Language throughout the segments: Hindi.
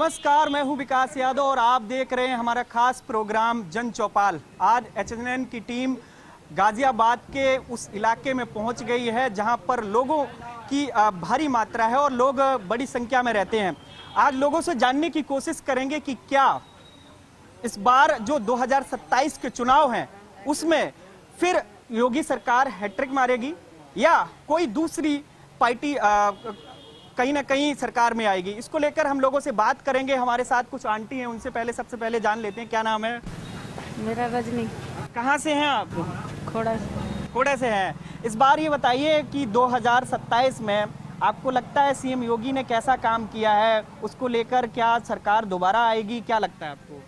नमस्कार, मैं हूं विकास यादव और आप देख रहे हैं हमारा खास प्रोग्राम जन चौपाल। आज एचएनएन की टीम गाजियाबाद के उस इलाके में पहुंच गई है जहां पर लोगों की भारी मात्रा है और लोग बड़ी संख्या में रहते हैं। आज लोगों से जानने की कोशिश करेंगे कि क्या इस बार जो 2027 के चुनाव हैं उसमें फिर योगी सरकार हैट्रिक मारेगी या कोई दूसरी पार्टी कहीं ना कहीं सरकार में आएगी। इसको लेकर हम लोगों से बात करेंगे। हमारे साथ कुछ आंटी हैं, उनसे सबसे पहले जान लेते हैं। क्या नाम है? मेरा रजनी। कहाँ से हैं आप? खोड़ा से हैं। इस बार ये बताइए कि 2027 में आपको लगता है सीएम योगी ने कैसा काम किया है, उसको लेकर क्या सरकार दोबारा आएगी? क्या लगता है आपको?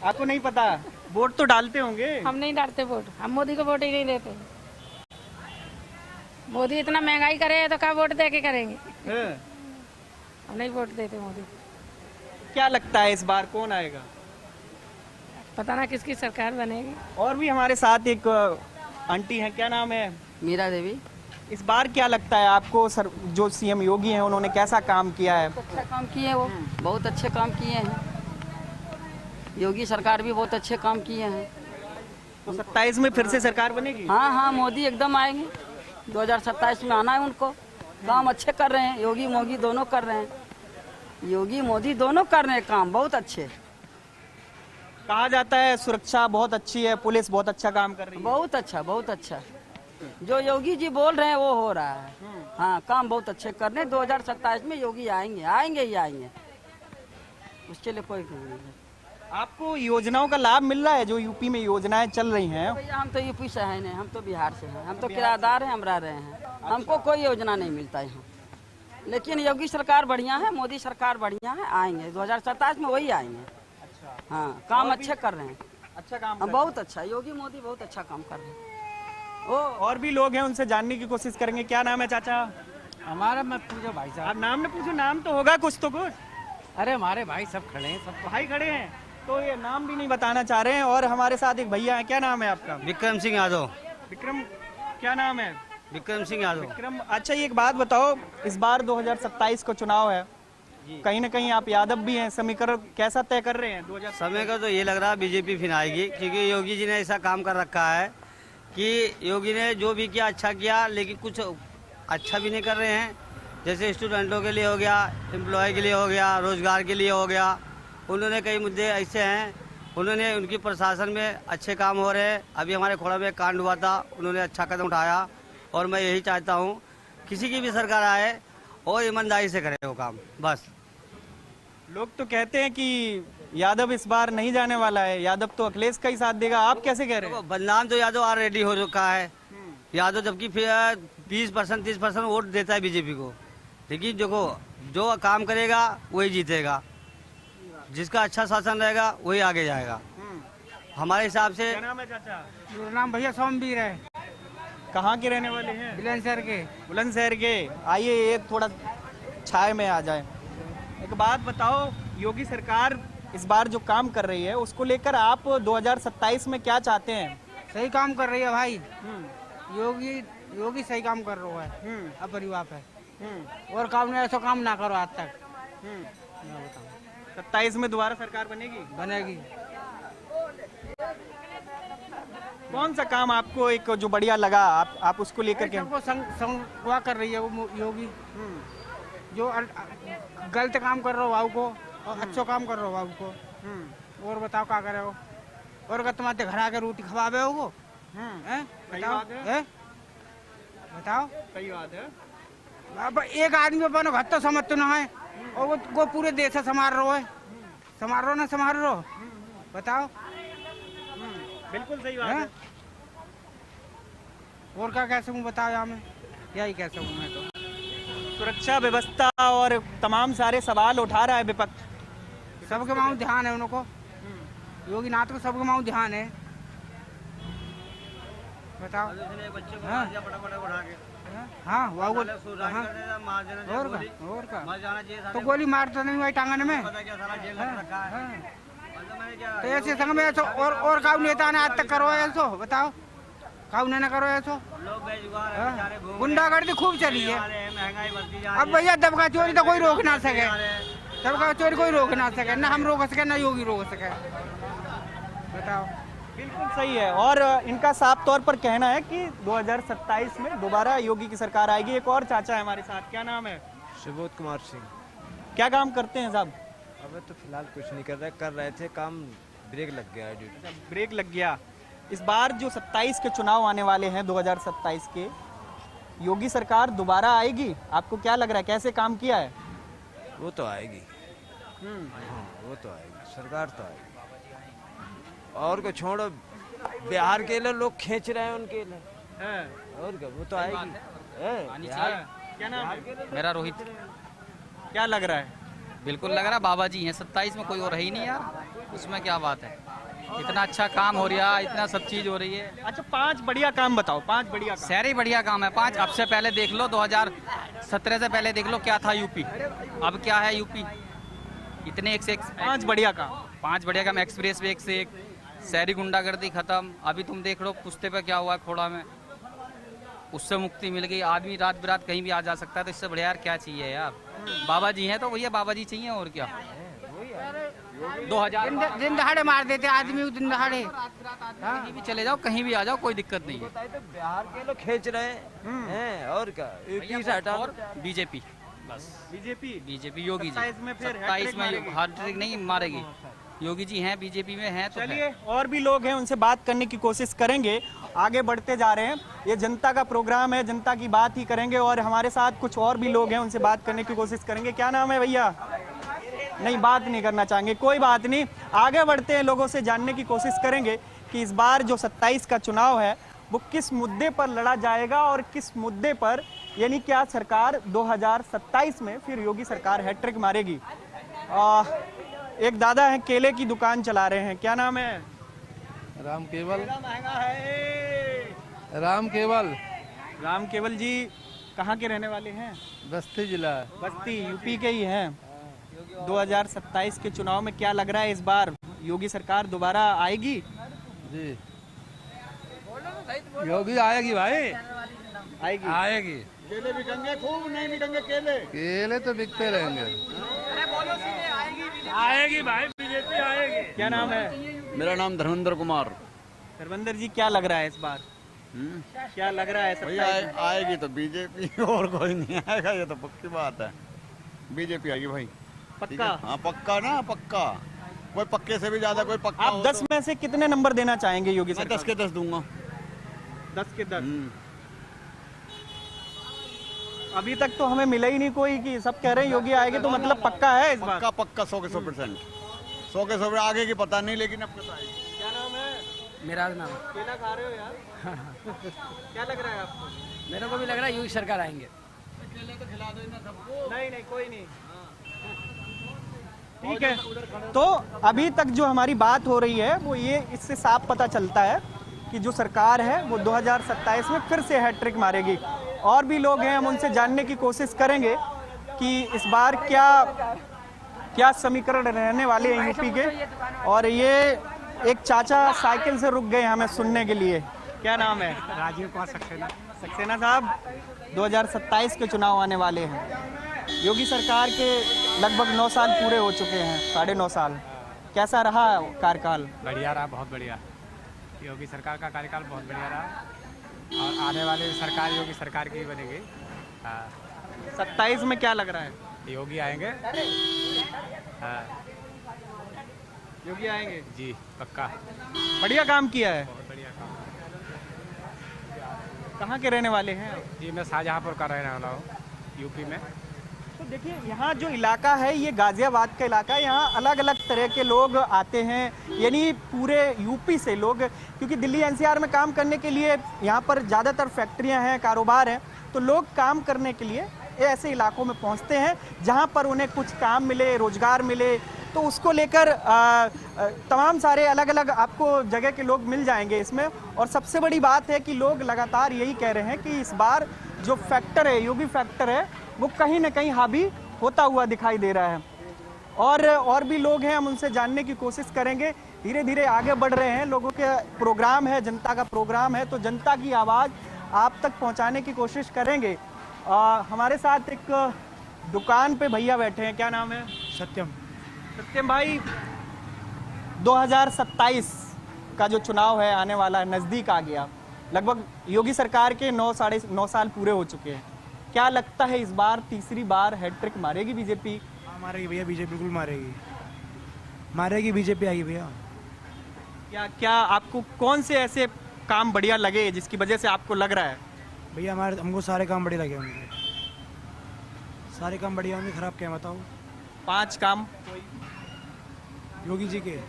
आपको नहीं पता? वोट तो डालते होंगे। हम नहीं डालते वोट, हम मोदी को वोट ही नहीं देते। मोदी इतना महंगाई करे तो क्या वोट दे के करेंगे? हम नहीं वोट देते मोदी। क्या लगता है इस बार कौन आएगा? पता ना किसकी सरकार बनेगी। और भी हमारे साथ एक आंटी हैं। क्या नाम है? मीरा देवी। इस बार क्या लगता है आपको सर, जो सीएम योगी हैं उन्होंने कैसा काम किया है? अच्छा काम किए, वो बहुत अच्छे काम किए हैं। योगी सरकार भी बहुत अच्छे काम किए हैं। तो 27 में फिर से सरकार बनेगी? हाँ, मोदी एकदम आएंगे। 2027 में आना है उनको। काम अच्छे कर रहे हैं, योगी मोदी दोनों कर रहे हैं। योगी मोदी दोनों कर रहे हैं काम बहुत अच्छे। कहा जाता है सुरक्षा बहुत अच्छी है, पुलिस बहुत अच्छा काम कर रही है। बहुत अच्छा। जो योगी जी बोल रहे हैं वो हो रहा है। हाँ, काम बहुत अच्छे कर रहे हैं। 2027 में योगी आएंगे। उसके लिए कोई नहीं है। आपको योजनाओं का लाभ मिल रहा है जो यूपी में योजनाएं चल रही हैं? भैया हम तो यूपी से है नहीं, हम तो बिहार से हैं। हम तो किराएदार हैं, हम रह रहे हैं। हमको कोई योजना नहीं मिलता यहाँ। लेकिन योगी सरकार बढ़िया है, मोदी सरकार बढ़िया है। आएंगे 2027 में वही आएंगे। अच्छा। हाँ, काम अच्छे कर रहे हैं। अच्छा काम हाँ, बहुत अच्छा। योगी मोदी बहुत अच्छा काम कर रहे हैं। और भी लोग हैं, उनसे जानने की कोशिश करेंगे। क्या नाम है चाचा? हमारा मत पूछो भाई साहब। आप नाम न पूछो, नाम तो होगा कुछ तो कुछ। अरे हमारे भाई सब खड़े हैं, सब भाई खड़े हैं तो ये नाम भी नहीं बताना चाह रहे हैं। और हमारे साथ एक भैया हैं। क्या नाम है आपका? विक्रम सिंह यादव। विक्रम क्या नाम है? विक्रम सिंह यादव। विक्रम, अच्छा ये एक बात बताओ, इस बार 2027 का चुनाव है, कहीं ना कहीं आप यादव भी हैं, समीकरण कैसा तय कर रहे हैं? 2000 समय का तो ये लग रहा है बीजेपी फिर आएगी, क्योंकि योगी जी ने ऐसा काम कर रखा है कि योगी ने जो भी किया अच्छा किया, लेकिन कुछ अच्छा भी नहीं कर रहे हैं। जैसे स्टूडेंटों के लिए हो गया, एम्प्लॉय के लिए हो गया, रोजगार के लिए हो गया। उन्होंने कई मुद्दे ऐसे हैं, उन्होंने उनकी प्रशासन में अच्छे काम हो रहे हैं। अभी हमारे खोड़ा में कांड हुआ था, उन्होंने अच्छा कदम उठाया और मैं यही चाहता हूँ किसी की भी सरकार आए और ईमानदारी से करे वो काम, बस। लोग तो कहते हैं कि यादव इस बार नहीं जाने वाला है, यादव तो अखिलेश का ही साथ देगा। आप कैसे कह रहे हैं? बदनाम तो यादव ऑलरेडी हो चुका है। यादव जबकि 20% 30% वोट देता है बीजेपी को, लेकिन जो काम करेगा वही जीतेगा। जिसका अच्छा शासन रहेगा वही आगे जाएगा हमारे हिसाब से। क्या नाम है चाचा? मेरा नाम भैया सोमवीर है। कहाँ के रहने वाले हैं? बुलंदशहर के। आइए ये थोड़ा छाए में आ जाए। एक बात बताओ, योगी सरकार इस बार जो काम कर रही है उसको लेकर आप 2027 में क्या चाहते हैं? सही काम कर रही है भाई। योगी सही काम कर रहा है। अब परिवार है और काम नहीं, ऐसा काम ना करो आज तक। 27 में दोबारा सरकार बनेगी? कौन सा काम आपको एक जो बढ़िया लगा, आप उसको लेकर के? सबको संगवा कर रही है वो योगी। जो गलत काम कर रहा हो को और अच्छा काम कर रहा हो को। और बताओ क्या करे हो? और अगर तुम्हारे घर आके रोटी खवावे हो वो? बताओ सही बात है। अब एक आदमी अपन घर तो समझते ना है और वो पूरे देश से संभाल रहा है। संभाल रहा बताओ। बिल्कुल सही बात है। और क्या कह सकूं बताओ, यहाँ में यही कह सकूं मैं तो। सुरक्षा व्यवस्था और तमाम सारे सवाल उठा रहा है विपक्ष। सबके मांग ध्यान है उनको, योगी नाथ को सबके मांग ध्यान है। बताओ। हाँ और का तो गोली मारता नहीं भाई टांगने में। तो ऐसे संग में और का नेता ने आज तक करो ऐसो बताओ। खाऊ ना करो ऐसो। लोग बेजुगार हैं, बेचारे घूम रहे हैं, गुंडागर्दी खूब चली है। महंगाई बढ़ती जा अब रही है। भैया दबका चोरी तो कोई रोक ना सके, दबका चोरी कोई रोक ना सके, ना हम रोक सके ना योगी रोक सके। बताओ। बिल्कुल सही है। और इनका साफ तौर पर कहना है कि 2027 में दोबारा योगी की सरकार आएगी। एक और चाचा है हमारे साथ, क्या नाम है? सुबोध कुमार सिंह। क्या काम करते हैं साहब? अबे तो फिलहाल कुछ नहीं कर रहे थे काम, ब्रेक लग गया है ड्यूटी। ब्रेक लग गया। इस बार जो 27 के चुनाव आने वाले हैं, 2027 के, योगी सरकार दोबारा आएगी? आपको क्या लग रहा है, कैसे काम किया है? वो तो आएगी, हाँ वो तो आएगी, सरकार तो आएगी। और को छोड़ो, बिहार के लिए लोग खींच रहे हैं उनके लिए, और क्या, वो तो आएगी। क्या नाम है? मेरा रोहित। क्या लग रहा है? बिल्कुल लग रहा है बाबा जी हैं। 27 में कोई और है ही नहीं यार, उसमें क्या बात है। इतना अच्छा काम हो रहा है, इतना सब चीज हो रही है। अच्छा, 5 बढ़िया काम बताओ, 5 बढ़िया काम। सारे बढ़िया काम है 5। अब से पहले देख लो 2017 से पहले देख लो क्या था यूपी, अब क्या है यूपी। इतने एक से एक 5 बढ़िया काम। 5 बढ़िया काम। एक्सप्रेस वे एक से एक, शहरी गुंडागर्दी खत्म। अभी तुम देख लो पुश्ते पे क्या हुआ है खोड़ा में, उससे मुक्ति मिल गई। आदमी रात बिरात कहीं भी आ जा सकता है, तो इससे बढ़िया यार क्या चाहिए यार। बाबा जी हैं तो भैया बाबा जी चाहिए, और क्या। 2000 दिन दहाड़े मार देते आदमी, दिन दहाड़े कहीं भी चले जाओ, कहीं भी आ जाओ, कोई दिक्कत नहीं है। तो बिहार के लोग खींच रहे हैं, और क्या, यूपी से हटा। और बीजेपी, बस बीजेपी योगी जी 27 में फिर 27 में हैट्रिक हार्ट ट्रिक नहीं मारेगी। योगी जी हैं, बीजेपी में हैं, तो है। चलिए, और भी लोग हैं, उनसे बात करने की कोशिश करेंगे। आगे बढ़ते जा रहे हैं, ये जनता का प्रोग्राम है, जनता की बात ही करेंगे। और हमारे साथ कुछ और भी लोग हैं, उनसे बात करने की कोशिश करेंगे। क्या नाम है भैया? नहीं, बात नहीं करना चाहेंगे, कोई बात नहीं। आगे बढ़ते हैं, लोगों से जानने की कोशिश करेंगे कि इस बार जो 27 का चुनाव है वो किस मुद्दे पर लड़ा जाएगा, और किस मुद्दे पर, यानी क्या सरकार 2027 में फिर योगी सरकार हैट्रिक मारेगी। एक दादा हैं, केले की दुकान चला रहे हैं, क्या नाम है? राम केवल। महंगा है। राम केवल। राम केवल जी कहाँ के रहने वाले हैं? बस्ती जिला। बस्ती, यूपी के ही हैं। 2027 के चुनाव में क्या लग रहा है, इस बार योगी सरकार दोबारा आएगी? जी योगी आएगी भाई, आएगी। आएगी। केले बिकेंगे खूब, नहीं बिकेंगे केले? केले तो बिकते रहेंगे। आएगी भाई, बीजेपी आएगी। क्या नाम है? मेरा नाम धर्मेंद्र कुमार। धर्मेंद्र जी, क्या लग रहा है इस बार? क्या लग रहा है? भैया आएगी तो बीजेपी, और कोई नहीं आएगा, ये तो पक्की बात है। बीजेपी आएगी भाई, पक्का? हाँ पक्का ना, पक्का। कोई पक्के से भी ज्यादा, कोई पक्का। आप 10 में से कितने नंबर देना चाहेंगे योगी मैं सरकार? 10 के 10 दूंगा। 10 के 10। अभी तक तो हमें मिला ही नहीं कोई कि सब कह रहे हैं योगी आएंगे, तो मतलब पक्का है इस बार? पक्का पक्का 100 के 100%। 100 के 100 आगे की पता नहीं, लेकिन अब पता है। क्या नाम है? मेरा नाम केला खा रहे हो यार? क्या लग रहा है आपको? मेरे को भी लग रहा है योगी सरकार आएंगे। नहीं, कोई नहीं। ठीक है, तो अभी तक जो हमारी बात हो रही है वो ये, इससे साफ पता चलता है कि जो सरकार है वो 2027 में फिर से हैट्रिक मारेगी। और भी लोग हैं, हम उनसे जानने की कोशिश करेंगे कि इस बार क्या समीकरण रहने वाले हैं यूपी के। और ये एक चाचा साइकिल से रुक गए हमें सुनने के लिए। क्या नाम है? राजीव कुमार सक्सेना। सक्सेना साहब, 2027 के चुनाव आने वाले हैं। योगी सरकार के लगभग 9 साल पूरे हो चुके हैं, 9.5 साल। कैसा रहा कार्यकाल? बढ़िया रहा, बहुत बढ़िया। योगी सरकार का कार्यकाल बहुत बढ़िया रहा, और आने वाली सरकार योगी सरकार की बनेगी। 27 में क्या लग रहा है? योगी आएंगे। हाँ योगी आएंगे जी, पक्का। बढ़िया काम किया है। बहुत बढ़िया काम। कहाँ के रहने वाले हैं आप? जी, मैं शाहजहाँपुर का रहने वाला हूँ, यूपी में। तो देखिए, यहाँ जो इलाका है ये गाजियाबाद का इलाका है। यहाँ अलग अलग तरह के लोग आते हैं, यानी पूरे यूपी से लोग, क्योंकि दिल्ली एनसीआर में काम करने के लिए यहाँ पर ज़्यादातर फैक्ट्रियाँ हैं, कारोबार हैं, तो लोग काम करने के लिए ऐसे इलाकों में पहुँचते हैं जहाँ पर उन्हें कुछ काम मिले, रोजगार मिले। तो उसको लेकर तमाम सारे अलग अलग आपको जगह के लोग मिल जाएंगे इसमें। और सबसे बड़ी बात है कि लोग लगातार यही कह रहे हैं कि इस बार जो फैक्टर है, योगी फैक्टर है, वो कहीं ना कहीं हावी होता हुआ दिखाई दे रहा है। और भी लोग हैं, हम उनसे जानने की कोशिश करेंगे धीरे धीरे आगे बढ़ रहे हैं। लोगों के प्रोग्राम है, जनता का प्रोग्राम है, तो जनता की आवाज़ आप तक पहुंचाने की कोशिश करेंगे। हमारे साथ एक दुकान पे भैया बैठे हैं, क्या नाम है? सत्यम। सत्यम भाई, 2027 का जो चुनाव है आने वाला है, नज़दीक आ गया। लगभग योगी सरकार के 9 साल पूरे हो चुके हैं। क्या लगता है इस बार तीसरी बार हैट्रिक मारेगी बीजेपी? हाँ मारेगी भैया, बीजेपी बिल्कुल मारेगी, मारेगी बीजेपी आएगी भैया। क्या आपको कौन से ऐसे काम बढ़िया लगे जिसकी वजह से आपको लग रहा है? भैया हमको सारे काम बढ़िया लगे होंगे, सारे काम बढ़िया होंगे। खराब क्या बताओ? 5 काम योगी जी के,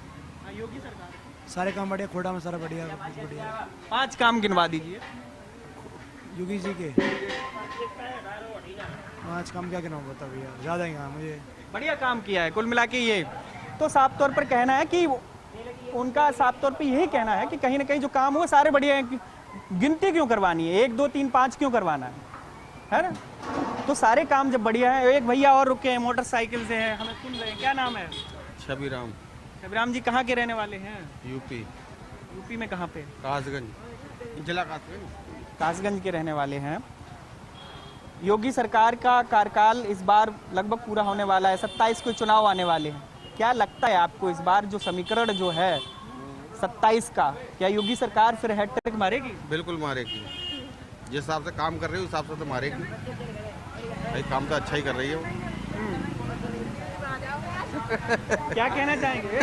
योगी सरकार सारे काम बढ़िया, खोड़ा में सारा बढ़िया, कुछ बढ़िया। 5 काम गिनवा दीजिए योगी जी के। 5 काम क्या गिनाऊं बता भैया, ज़्यादा ही काम मुझे। बढ़िया काम किया है कुल मिला के। ये तो साफ तौर पर कहना है कि उनका साफ तौर पर यही कहना है कि कहीं ना कहीं जो काम हुए सारे बढ़िया हैं। गिनती क्यों करवानी है? 1 2 3 5 क्यों करवाना है ना? तो सारे काम जब बढ़िया है। एक भैया और रुके हैं, मोटरसाइकिल से हैं, हमें सुन रहे हैं, क्या नाम है? छबीराम। छबीराम जी कहाँ के रहने वाले हैं? यूपी में कहाँ पे? कासगंज, जिला कासगंज के रहने वाले हैं। योगी सरकार का कार्यकाल इस बार लगभग पूरा होने वाला है, 27 को चुनाव आने वाले हैं। क्या लगता है आपको इस बार जो समीकरण जो है 27 का, क्या योगी सरकार फिर हैट्रिक मारेगी? बिल्कुल मारेगी, जिस हिसाब से काम कर रही है उस हिसाब से तो मारेगी भाई। काम तो अच्छा ही कर रही है वो। क्या कहना चाहेंगे?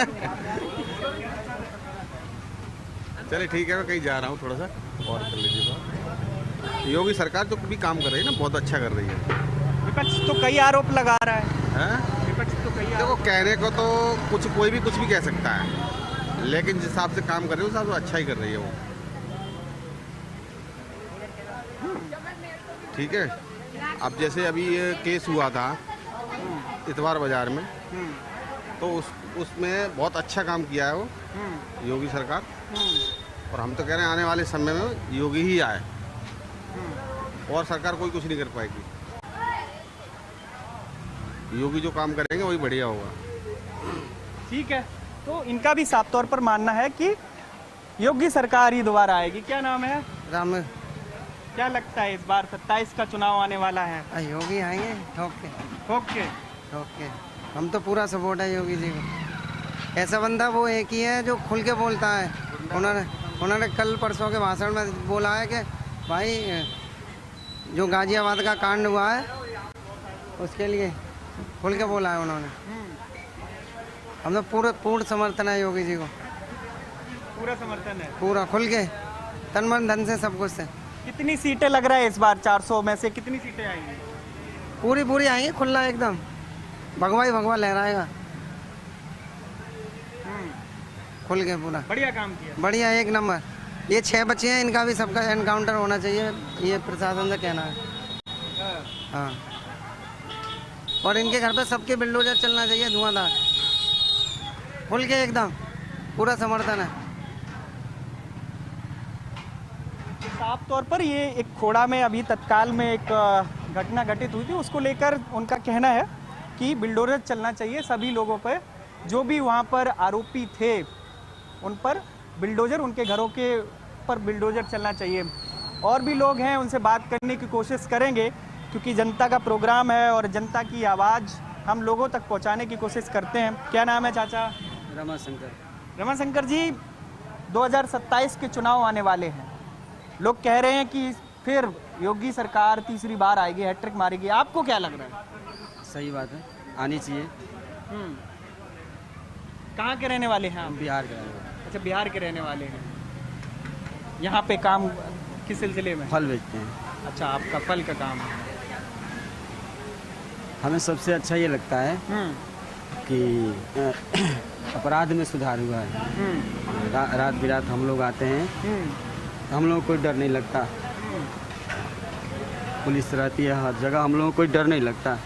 चलिए ठीक है, मैं कहीं जा रहा हूँ, थोड़ा सा और कर लीजिए बात। योगी सरकार तो भी काम कर रही है ना, बहुत अच्छा कर रही है। विपक्ष तो कई आरोप लगा रहा है। विपक्ष तो कई देखो, कहने को तो कोई भी कुछ भी कह सकता है, लेकिन जिस हिसाब से काम कर रही है उस हिसाब से अच्छा ही कर रही है वो। ठीक है। अब जैसे अभी ये केस हुआ था इतवार बाजार में, तो उसमें बहुत अच्छा काम किया है वो योगी सरकार। और हम तो कह रहे हैं आने वाले समय में योगी ही आए, और सरकार कोई कुछ नहीं कर पाएगी। योगी जो काम करेंगे वही बढ़िया होगा। ठीक है, तो इनका भी साफ तौर पर मानना है कि योगी सरकार ही दोबारा आएगी। क्या नाम है? राम। क्या लगता है इस बार 27 का चुनाव आने वाला है? योगी आएंगे, ठोक के। हम तो पूरा सपोर्ट है योगी जी को। ऐसा बंदा वो एक ही है जो खुल के बोलता है। उन्होंने कल परसों के भाषण में बोला है कि भाई जो गाजियाबाद का कांड हुआ है उसके लिए खुल के बोला है उन्होंने। हम तो पूर्ण समर्थन है योगी जी को। पूरा समर्थन है, पूरा खुल के, तन मन धन से, सब कुछ से। कितनी सीटें लग रहा है इस बार? 400 में से कितनी सीटें आएंगी? पूरी आएंगी, खुला एकदम, भगवा ही भगवा लहराएगा, खुल के पूरा। बढ़िया काम किया, बढ़िया, एक नंबर। ये 6 बच्चे हैं, इनका भी सबका एनकाउंटर होना चाहिए, ये प्रशासन से कहना है। हाँ, और इनके घर पे सबके बिल्डोजर चलना चाहिए, धुआंधार, खुल के एकदम, पूरा समर्थन है। साफ तौर पर ये एक खोड़ा में अभी तत्काल में एक घटना घटित हुई थी, उसको लेकर उनका कहना है कि बिल्डोजर चलना चाहिए सभी लोगों पर, जो भी वहाँ पर आरोपी थे उन पर बिल्डोजर, उनके घरों के पर बिल्डोजर चलना चाहिए। और भी लोग हैं, उनसे बात करने की कोशिश करेंगे, क्योंकि जनता का प्रोग्राम है और जनता की आवाज़ हम लोगों तक पहुँचाने की कोशिश करते हैं। क्या नाम है चाचा? रमाशंकर। रमाशंकर जी, 2027 के चुनाव आने वाले हैं, लोग कह रहे हैं कि फिर योगी सरकार तीसरी बार आएगी, हैट्रिक मारेगी। आपको क्या लग रहा है? सही बात है, आनी चाहिए। कहाँ के रहने वाले हैं आप? बिहार के रहने वाले। अच्छा, बिहार के रहने वाले हैं। यहाँ पे काम किस सिलसिले में? फल बेचते हैं। अच्छा, आपका फल का काम है। हमें सबसे अच्छा ये लगता है कि अपराध में सुधार हुआ है। रात बिरात हम लोग आते हैं, हम लोगों को कोई डर नहीं लगता, पुलिस रहती है हर जगह, हम लोगों को कोई डर नहीं लगता।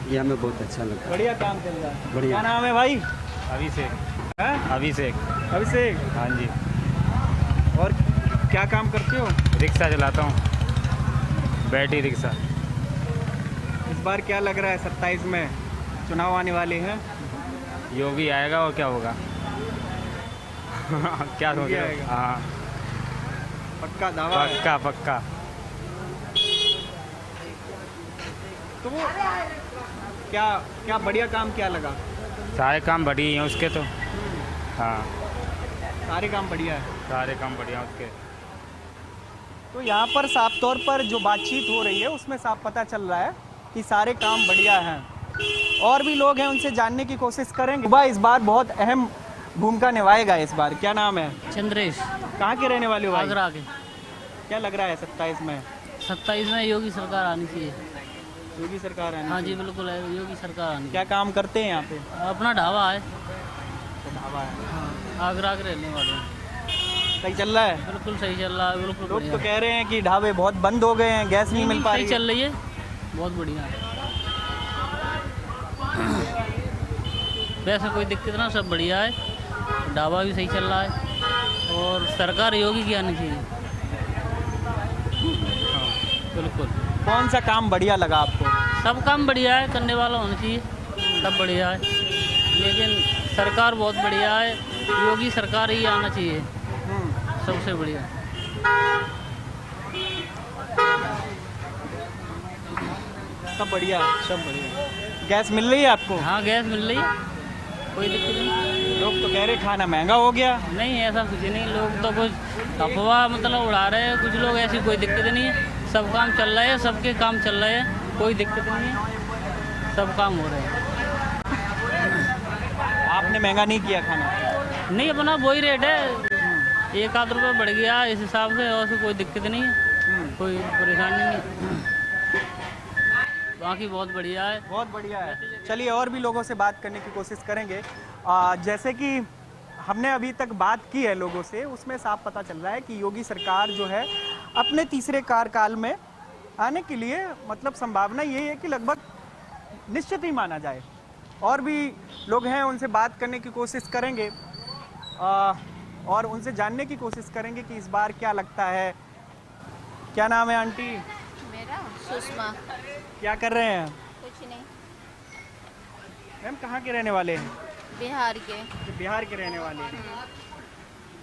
ये हमें बहुत अच्छा लगता है। बढ़िया काम चल रहा है। बढ़िया। क्या नाम है भाई? अभिषेक। अभिषेक। हाँ जी। और क्या काम करते हो? रिक्शा चलाता हूँ, बैटरी रिक्शा। इस बार क्या लग रहा है 27 में चुनाव आने वाले हैं? योगी आएगा और क्या होगा? क्या सोच रहे हो? हाँ पक्का दावा है? पक्का पक्का। तो वो क्या क्या बढ़िया काम क्या लगा? सारे काम बढ़िया हैं उसके तो। हाँ सारे काम बढ़िया है। सारे काम बढ़िया उसके। तो यहाँ पर साफ तौर पर जो बातचीत हो रही है उसमें साफ पता चल रहा है कि सारे काम बढ़िया हैं। और भी लोग हैं, उनसे जानने की कोशिश करेंगे। सुबह इस बार बहुत अहम भूमिका निभाएगा इस बार। क्या नाम है? चंद्रेश। कहाँ के रहने वाले हो भाई? आगरा के। क्या लग रहा है 27 में? 27 में योगी सरकार आनी चाहिए। योगी सरकार आनी? हाँ जी बिल्कुल है, योगी सरकार आनी। क्या काम करते हैं यहाँ पे? अपना ढाबा है। ढाबा है? हाँ, आगरा के रहने वाले हैं। सही चल रहा है? बिल्कुल सही चल रहा है, बिल्कुल। लोग तो कह रहे हैं कि ढाबे बहुत बंद हो गए हैं, गैस नहीं मिल पा रही। सही चल रही है, बहुत बढ़िया है। वैसे कोई दिक्कत ना, सब बढ़िया है। ढाबा भी सही चल रहा है और सरकार योगी की आनी चाहिए। हाँ बिल्कुल। कौन सा काम बढ़िया लगा आपको? सब काम बढ़िया है, करने वाला होना चाहिए, सब बढ़िया है। लेकिन सरकार बहुत बढ़िया है, योगी सरकार ही आना चाहिए सबसे बढ़िया। सब बढ़िया, सब बढ़िया। गैस मिल रही है आपको? हाँ गैस मिल रही है, कोई दिक्कत नहीं। लोग तो कह रहे खाना महंगा हो गया। नहीं ऐसा कुछ नहीं, लोग तो कुछ अफवाह मतलब उड़ा रहे हैं कुछ लोग, ऐसी कोई दिक्कत नहीं है। सब काम चल रहा है, सबके काम चल रहे हैं, कोई दिक्कत नहीं है, सब काम हो रहे हैं। आपने महंगा नहीं किया खाना? नहीं, अपना वही रेट है, 1-8 रुपये बढ़ गया इस हिसाब से, और कोई दिक्कत नहीं है, कोई परेशानी नहीं। बाकी बहुत बढ़िया है, बहुत बढ़िया है। चलिए और भी लोगों से बात करने की कोशिश करेंगे। जैसे कि हमने अभी तक बात की है लोगों से, उसमें साफ पता चल रहा है कि योगी सरकार जो है अपने तीसरे कार्यकाल में आने के लिए मतलब संभावना यही है कि लगभग निश्चित ही माना जाए। और भी लोग हैं, उनसे बात करने की कोशिश करेंगे और उनसे जानने की कोशिश करेंगे कि इस बार क्या लगता है। क्या नाम है आंटी? मेरा सुषमा। क्या कर रहे हैं? कुछ नहीं। मैम कहाँ के रहने वाले हैं? बिहार के। बिहार के रहने वाले हैं।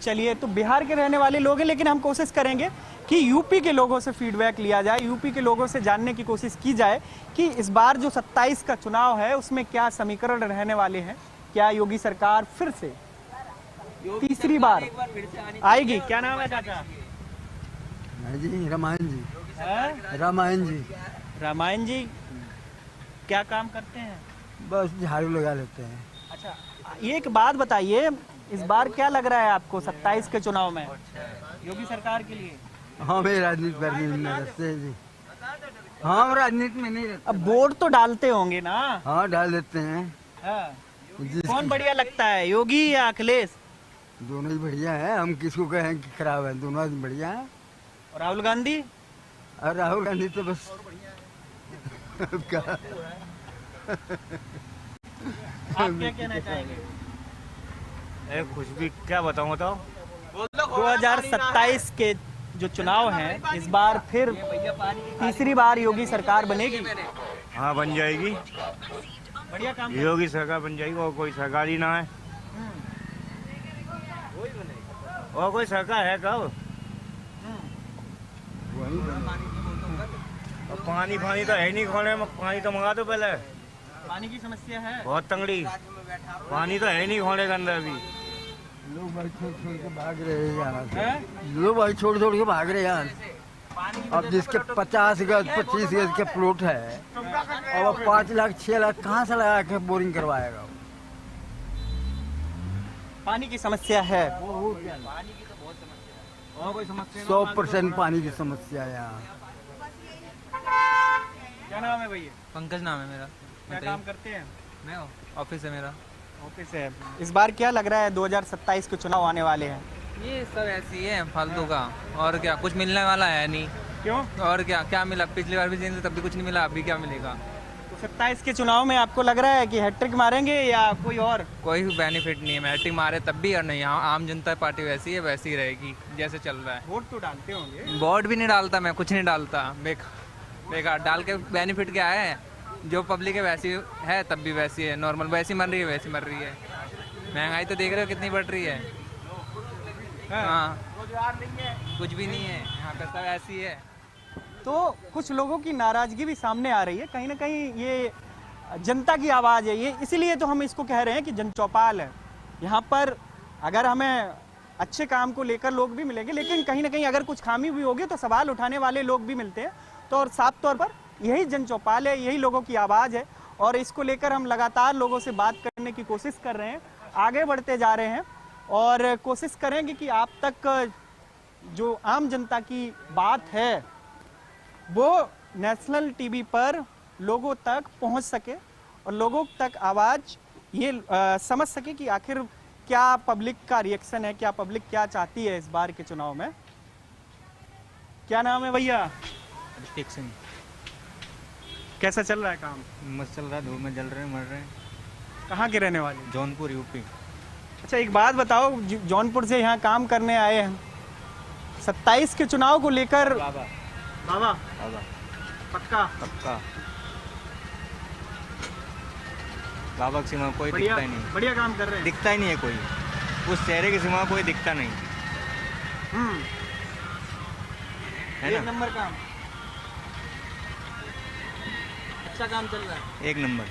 चलिए, तो बिहार के रहने वाले लोग हैं, लेकिन हम कोशिश करेंगे कि यूपी के लोगों से फीडबैक लिया जाए, यूपी के लोगों से जानने की कोशिश की जाए कि इस बार जो 27 का चुनाव है उसमें क्या समीकरण रहने वाले हैं। क्या योगी सरकार फिर से तीसरी बार आएगी? क्या नाम है चाचा जी? रामायण जी। रामायण जी। रामायण जी क्या काम करते हैं? बस झाड़ू लगा लेते हैं। अच्छा, एक बात बताइए, इस बार क्या लग रहा है आपको 27 के चुनाव में योगी सरकार के लिए? हाँ मैं राजनीति करने में रहते हैं जी। हाँ हम राजनीति में नहीं रहते। अब वोट तो डालते होंगे ना? हाँ डाल देते हैं। हाँ। कौन बढ़िया लगता है, योगी या अखिलेश? दोनों ही बढ़िया है, हम किसको कहें कि खराब है, दोनों आदमी बढ़िया है। और राहुल गांधी? और राहुल गांधी तो बस आप क्या कहना चाहेंगे? कुछ भी क्या बताऊँ बताओ। 2027 के जो चुनाव हैं, इस बार फिर तीसरी बार योगी सरकार बनेगी? हाँ बन जाएगी, बढ़िया काम। योगी सरकार बन जाएगी, और कोई सरकार ही ना है। और कोई सरकार है कब? पानी फानी तो है नहीं खोने में, पानी तो मंगा दो पहले। पानी की समस्या है बहुत तंगड़ी, पानी तो है नहीं खोने के अंदर अभी। लोग भाई छोड़ के भाग रहे हैं यहाँ, लोग भाई छोड़ के भाग रहे हैं यहाँ। अब जिसके 50 गज 25 गज के प्लॉट है, अब 5 लाख 6 लाख कहाँ से लगा के बोरिंग करवाएगा? पानी की समस्या है। 100% पानी की समस्या है यहाँ। क्या नाम है भैया? पंकज नाम है मेरा। क्या काम करते हैं? मैं ऑफिस है मेरा। ऑफिस है। इस बार क्या लग रहा है 2027 के चुनाव आने वाले हैं? ये सब ऐसी है फालतू का, और क्या कुछ मिलने वाला है नहीं। क्यों? और क्या मिला? पिछली बार भी जीते तब भी कुछ नहीं मिला, अभी क्या मिलेगा? तो 27 के चुनाव में आपको लग रहा है कि हैट्रिक मारेंगे या कोई और? कोई भी बेनिफिट नहीं है, हैट्रिक मारे तब भी और नहीं। आम जनता पार्टी वैसी है, वैसी ही रहेगी जैसे चल रहा है। वोट तो डालते होंगे? वोट भी नहीं डालता मैं, कुछ नहीं डालता, बेकार डाल के बेनिफिट क्या है? जो पब्लिक है वैसी है, तब भी वैसी है, नॉर्मल वैसी मर रही है, वैसी मर रही है। महंगाई तो देख रहे हो कितनी बढ़ रही है। हाँ, कुछ भी नहीं है यहाँ पे, सब ऐसी है। तो कुछ लोगों की नाराजगी भी सामने आ रही है, कहीं ना कहीं ये जनता की आवाज़ है ये, इसीलिए तो हम इसको कह रहे हैं कि जन चौपाल है। यहाँ पर अगर हमें अच्छे काम को लेकर लोग भी मिलेंगे, लेकिन कहीं ना कहीं अगर कुछ खामी भी होगी तो सवाल उठाने वाले लोग भी मिलते हैं। तो और साफ तौर पर यही जन चौपाल है, यही लोगों की आवाज़ है, और इसको लेकर हम लगातार लोगों से बात करने की कोशिश कर रहे हैं, आगे बढ़ते जा रहे हैं और कोशिश करेंगे कि आप तक जो आम जनता की बात है वो नेशनल टीवी पर लोगों तक पहुंच सके और लोगों तक आवाज़ ये समझ सके कि आखिर क्या पब्लिक का रिएक्शन है, क्या पब्लिक क्या चाहती है इस बार के चुनाव में। क्या नाम है भैया? ऋतिक सिंह। कैसा चल रहा है काम? मस्त चल रहा है, धूप में जल रहे हैं, मर रहे हैं। कहाँ के रहने वाले? जौनपुर, यूपी। अच्छा, एक बात बताओ, जौनपुर से यहाँ काम करने आए हैं, 27 के चुनाव को लेकर बाबा पक्का बाबा के सिवा कोई दिखता ही नहीं। बढ़िया काम कर रहे हैं, दिखता ही नहीं है कोई, उस चेहरे के सिवा कोई दिखता नहीं है ना। एक नंबर काम, अच्छा काम चल रहा है, एक नंबर।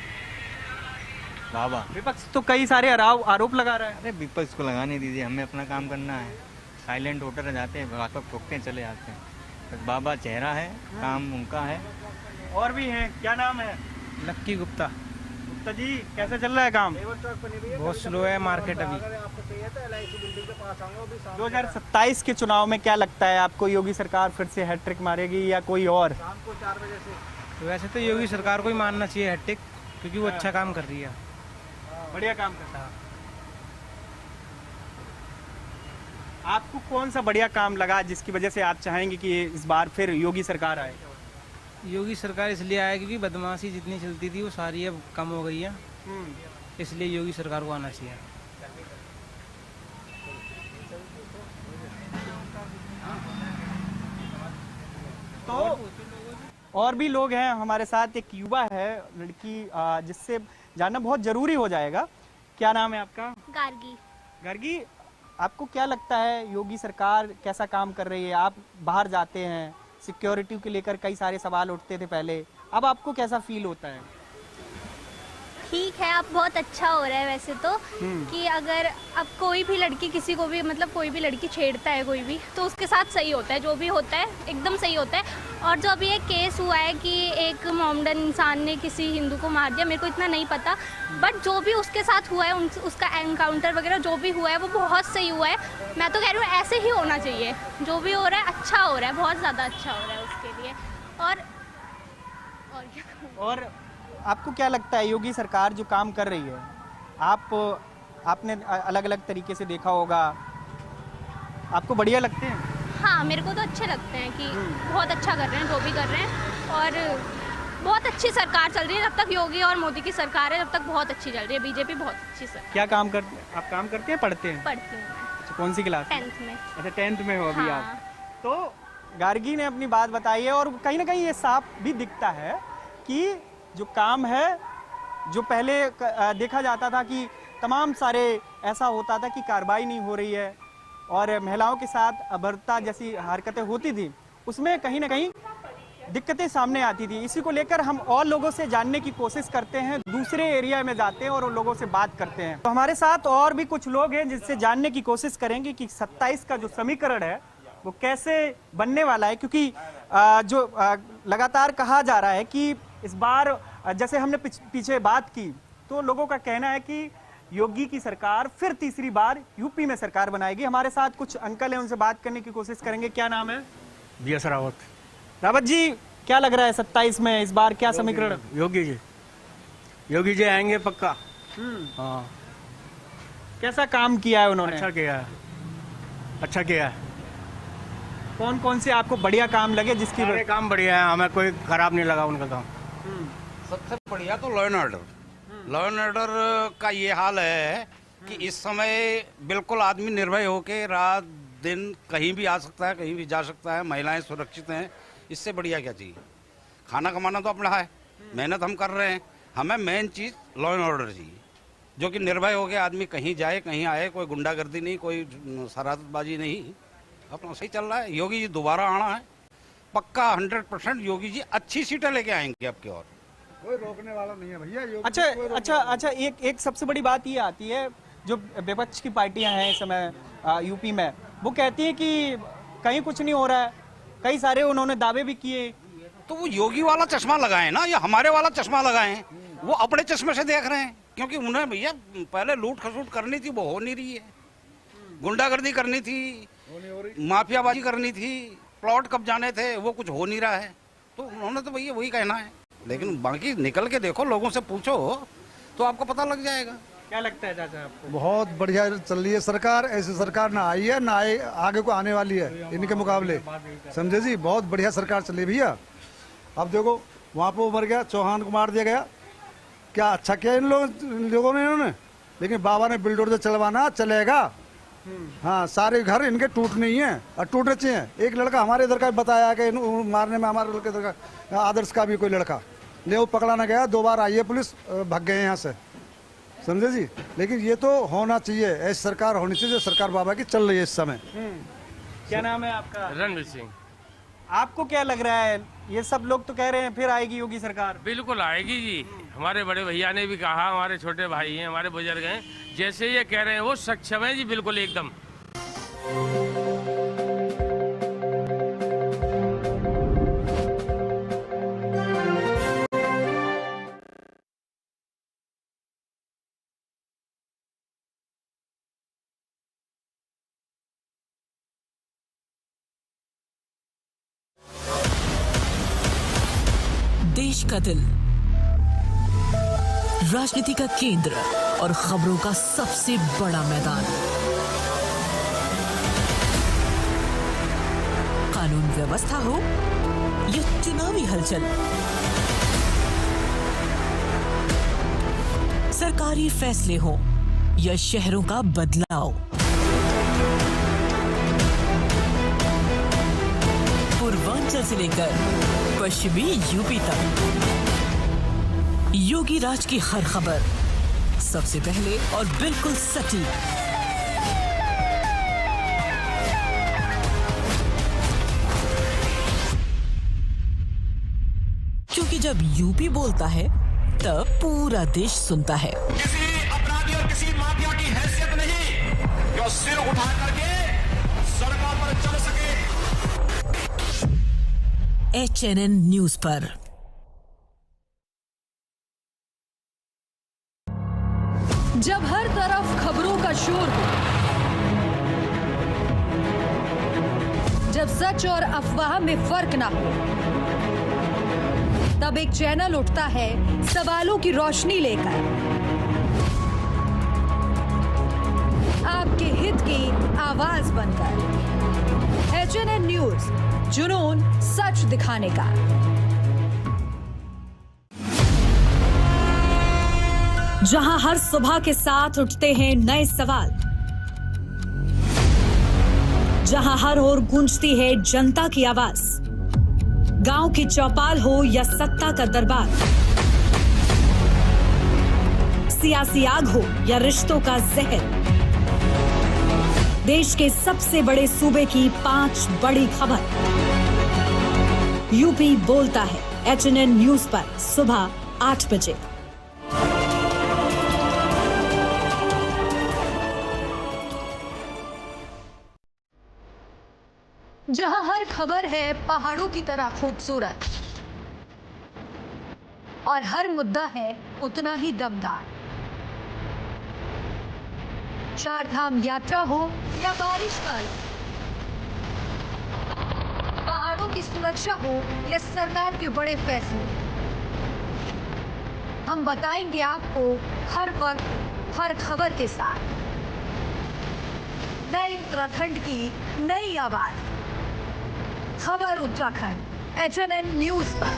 बाबा विपक्ष तो कई सारे आरोप लगा रहा है। अरे विपक्ष को लगाने दीजिए, हमें अपना काम करना है। साइलेंट वोटर जाते हैं, भाजपा ठोकते चले जाते हैं। बस बाबा चेहरा है, काम उनका है। और भी हैं, क्या नाम है? लक्की गुप्ता। गुप्ता जी, कैसे चल रहा है काम? बहुत स्लो है मार्केट अभी। 2027 के चुनाव में क्या लगता है आपको, योगी सरकार फिर से हैट्रिक मारेगी या कोई और? तो वैसे तो योगी सरकार को ही मानना चाहिए हैट्रिक, क्योंकि वो अच्छा काम कर रही है, बढ़िया काम करता है। आपको कौन सा बढ़िया काम लगा जिसकी वजह से आप चाहेंगे कि इस बार फिर योगी सरकार आए? योगी सरकार इसलिए आए क्योंकि बदमाशी जितनी चलती थी वो सारी अब कम हो गई है, इसलिए योगी सरकार को आना चाहिए। तो और भी लोग हैं हमारे साथ, एक युवा है लड़की, जिससे जानना बहुत जरूरी हो जाएगा। क्या नाम है आपका? गार्गी। गार्गी, आपको क्या लगता है योगी सरकार कैसा काम कर रही है? आप बाहर जाते हैं, सिक्योरिटी को लेकर कई सारे सवाल उठते थे पहले, अब आपको कैसा फील होता है? ठीक है, अब बहुत अच्छा हो रहा है वैसे तो, कि अगर अब कोई भी लड़की किसी को भी, मतलब कोई भी लड़की छेड़ता है कोई भी, तो उसके साथ सही होता है, जो भी होता है एकदम सही होता है। और जो अभी एक केस हुआ है कि एक मोमडन इंसान ने किसी हिंदू को मार दिया, मेरे को इतना नहीं पता, बट जो भी उसके साथ हुआ है, उसका एनकाउंटर वगैरह जो भी हुआ है वो बहुत सही हुआ है। मैं तो कह रही हूँ ऐसे ही होना चाहिए, जो भी हो रहा है अच्छा हो रहा है, बहुत ज़्यादा अच्छा हो रहा है उसके लिए। और आपको क्या लगता है योगी सरकार जो काम कर रही है, आपने अलग अलग तरीके से देखा होगा, आपको बढ़िया लगते हैं? हाँ, मेरे को तो अच्छे लगते हैं कि बहुत अच्छा कर रहे हैं जो भी कर रहे हैं, और बहुत अच्छी सरकार चल रही है। जब तक योगी और मोदी की सरकार है, जब तक बहुत अच्छी चल रही है, बीजेपी बहुत अच्छी सरकार। क्या काम करते हैं आप? काम करते हैं, पढ़ते हैं? पढ़ती हूँ। अच्छा, कौन सी क्लास? 10th में। अच्छा, 10th में हो अभी हाँ। आप। तो गार्गी ने अपनी बात बताई है, और कहीं ना कहीं ये साफ भी दिखता है कि जो काम है, जो पहले देखा जाता था कि तमाम सारे ऐसा होता था कि कार्रवाई नहीं हो रही है और महिलाओं के साथ अभद्रता जैसी हरकतें होती थी, उसमें कहीं ना कहीं दिक्कतें सामने आती थी। इसी को लेकर हम और लोगों से जानने की कोशिश करते हैं, दूसरे एरिया में जाते हैं और उन लोगों से बात करते हैं। तो हमारे साथ और भी कुछ लोग हैं जिससे जानने की कोशिश करेंगे कि 27 का जो समीकरण है वो कैसे बनने वाला है, क्योंकि जो लगातार कहा जा रहा है कि इस बार जैसे हमने पीछे बात की तो लोगों का कहना है कि योगी की सरकार फिर तीसरी बार यूपी में सरकार बनाएगी। हमारे साथ कुछ अंकल हैं, उनसे बात करने की कोशिश करेंगे। क्या नाम है? BS रावत। रावत जी, क्या लग रहा है 27 में इस बार क्या समीकरण? योगी जी आएंगे पक्का। हाँ। कैसा काम किया है उन्होंने? अच्छा किया है। कौन कौन से आपको बढ़िया काम लगे जिसकी? सारे काम बढ़िया है, हमें कोई खराब नहीं लगा उनका काम। सबसे बढ़िया तो लॉ एंड ऑर्डर का ये हाल है कि इस समय बिल्कुल आदमी निर्भय होकर रात दिन कहीं भी आ सकता है, कहीं भी जा सकता है, महिलाएं सुरक्षित हैं। इससे बढ़िया क्या चाहिए? खाना कमाना तो अपना है, मेहनत हम कर रहे हैं। हमें main cheese law and order चाहिए, जो कि निर्भय हो के आदमी कहीं जाए कहीं आए, कोई गुंडागर्दी नहीं, कोई शरारतबाजी नहीं, अपना सही चल रहा है। योगी जी दोबारा आना है पक्का 100%। योगी जी अच्छी सीटें लेके आएंगे अब की और कोई रोकने वाला नहीं है भैया। अच्छा, एक सबसे बड़ी बात ये आती है, जो विपक्ष की पार्टियां हैं इस समय यूपी में, वो कहती है कि कहीं कुछ नहीं हो रहा है, कई सारे उन्होंने दावे भी किए। तो वो योगी वाला चश्मा लगाए ना, या हमारे वाला चश्मा लगाए, वो अपने चश्मे से देख रहे हैं। क्योंकि उन्हें भैया पहले लूट खसूट करनी थी, वो हो नहीं रही है। गुंडागर्दी करनी थी, माफियाबाजी करनी थी, प्लॉट कब्जाने थे, वो कुछ हो नहीं रहा है। तो उन्होंने तो भैया वही कहना है, लेकिन बाकी निकल के देखो, लोगों से पूछो तो आपको पता लग जाएगा। क्या लगता है चाचा आपको? बहुत बढ़िया चल रही है सरकार। ऐसी सरकार ना आई है ना आगे को आने वाली है इनके मुकाबले, समझे जी। बहुत बढ़िया सरकार चल रही है भैया। अब देखो वहाँ पे वो मर गया, चौहान को मार दिया गया, क्या अच्छा किया इन लोगों ने इन्होंने। लेकिन बाबा ने बुलडोजर चलवाना चलेगा। हाँ, सारे घर इनके टूटने ही हैं और टूटने चाहिए। एक लड़का हमारे इधर का बताया कि मारने में हमारे लड़के इधर का आदर्श का भी कोई लड़का ले, वो पकड़ा ना गया। 2 बार आई है पुलिस, भाग गए यहाँ से, समझे जी। लेकिन ये तो होना चाहिए, ऐसी सरकार होनी चाहिए जो सरकार बाबा की चल रही है इस समय। क्या नाम है आपका? रणवीर सिंह। आपको क्या लग रहा है? ये सब लोग तो कह रहे हैं फिर आएगी योगी सरकार। बिल्कुल आएगी जी। हमारे बड़े भैया ने भी कहा, हमारे छोटे भाई हैं, हमारे बुजुर्ग हैं, जैसे ये कह रहे हैं वो सक्षम है जी, बिल्कुल एकदम। देश का दिल, राजनीति का केंद्र और खबरों का सबसे बड़ा मैदान। कानून व्यवस्था हो या चुनावी हलचल, सरकारी फैसले हो या शहरों का बदलाव, पूर्वांचल से लेकर पश्चिमी यूपी तक, योगी राज की हर खबर सबसे पहले और बिल्कुल सटीक। क्योंकि जब यूपी बोलता है तब पूरा देश सुनता है। किसी अपराधी और किसी माफिया की हैसियत नहीं जो सिर उठा करके सड़कों पर चल सके। HNN न्यूज पर जब हर तरफ खबरों का शोर हो, जब सच और अफवाह में फर्क ना हो, तब एक चैनल उठता है सवालों की रोशनी लेकर, आपके हित की आवाज बनकर। HNN न्यूज, जुनून सच दिखाने का। जहां हर सुबह के साथ उठते हैं नए सवाल, जहां हर ओर गूंजती है जनता की आवाज, गांव की चौपाल हो या सत्ता का दरबार, सियासी आग हो या रिश्तों का जहर, देश के सबसे बड़े सूबे की 5 बड़ी खबर। यूपी बोलता है HNN न्यूज पर सुबह 8 बजे। जहां हर खबर है पहाड़ों की तरह खूबसूरत और हर मुद्दा है उतना ही दमदार। चार धाम यात्रा हो या बारिश का, पहाड़ों की सुरक्षा हो या सरकार के बड़े फैसले, हम बताएंगे आपको हर वक्त हर खबर के साथ। नए उत्तराखंड की नई आवाज, खबर उत्तराखंड, HNN न्यूज पर।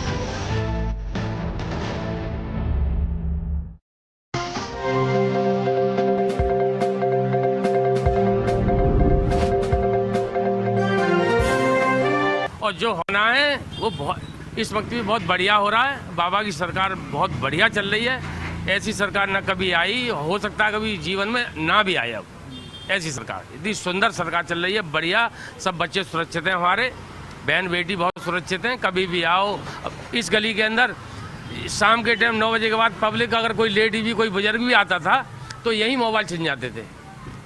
और जो होना है वो बहुत इस वक्त भी बहुत बढ़िया हो रहा है। बाबा की सरकार बहुत बढ़िया चल रही है। ऐसी सरकार न कभी आई, हो सकता है कभी जीवन में ना भी आए। अब ऐसी सरकार, इतनी सुंदर सरकार चल रही है, बढ़िया। सब बच्चे सुरक्षित हैं, हमारे बहन बेटी बहुत सुरक्षित हैं। कभी भी आओ। इस गली के अंदर शाम के टाइम 9 बजे के बाद पब्लिक अगर कोई लेडी भी, कोई बुजुर्ग भी आता था तो यही मोबाइल छिन जाते थे,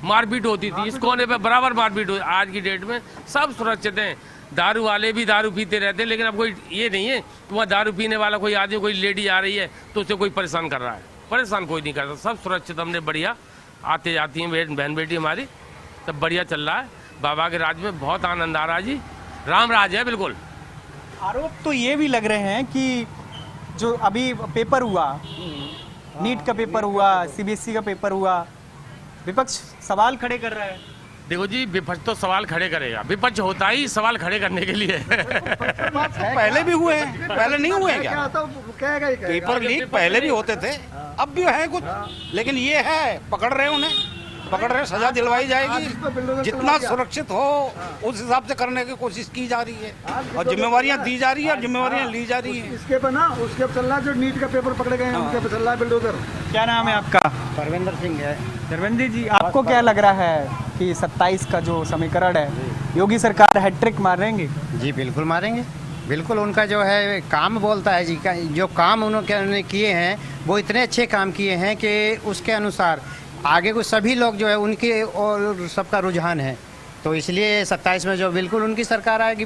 मारपीट होती थी। इस कोने पे बराबर मारपीट होती। आज की डेट में सब सुरक्षित हैं। दारू वाले भी दारू पीते रहते हैं, लेकिन अब कोई ये नहीं है कि वहाँ दारू पीने वाला कोई आदमी, कोई लेडी आ रही है तो उसे कोई परेशान कर रहा है। परेशान कोई नहीं करता, सब सुरक्षित। हमने बढ़िया आते जाती हैं बहन बेटी हमारी, सब बढ़िया चल रहा है। बाबा के राज में बहुत आनंद आ रहा है जी, राम राज है बिल्कुल। आरोप तो ये भी लग रहे हैं कि जो अभी पेपर हुआ, नीट का पेपर हुआ, सीबीएसई का पेपर हुआ, विपक्ष सवाल खड़े कर रहा है। देखो जी, विपक्ष तो सवाल खड़े करेगा। विपक्ष होता ही सवाल खड़े करने के लिए पहले भी हुए हैं, पहले नहीं हुए क्या? पेपर लीक पहले भी होते थे, अब भी है कुछ, लेकिन ये है पकड़ रहे उन्हें, पकड़ रहे, सजा दिलवाई जाएगी। जितना सुरक्षित हो उस हिसाब से करने की कोशिश की जा रही है और जिम्मेवारियां दी जा रही है और जिम्मेवारियां ली जा रही है। इसके पर ना उसके चल रहा है, जो नीट का पेपर पकड़े गए हैं उनके पर चल रहा है बिल्डोजर। क्या नाम है आपका? परविंदर सिंह है। धर्मेंद्र जी, आपको क्या लग रहा है कि 27 का जो समीकरण है, योगी सरकार हैट्रिक मारेंगे? जी बिल्कुल मारेंगे, बिल्कुल। उनका जो है काम बोलता है जी, जो काम उन्होंने किए हैं वो इतने अच्छे काम किए हैं कि उसके अनुसार आगे को सभी लोग जो है उनके और सबका रुझान है। तो इसलिए 27 में जो बिल्कुल उनकी सरकार आएगी,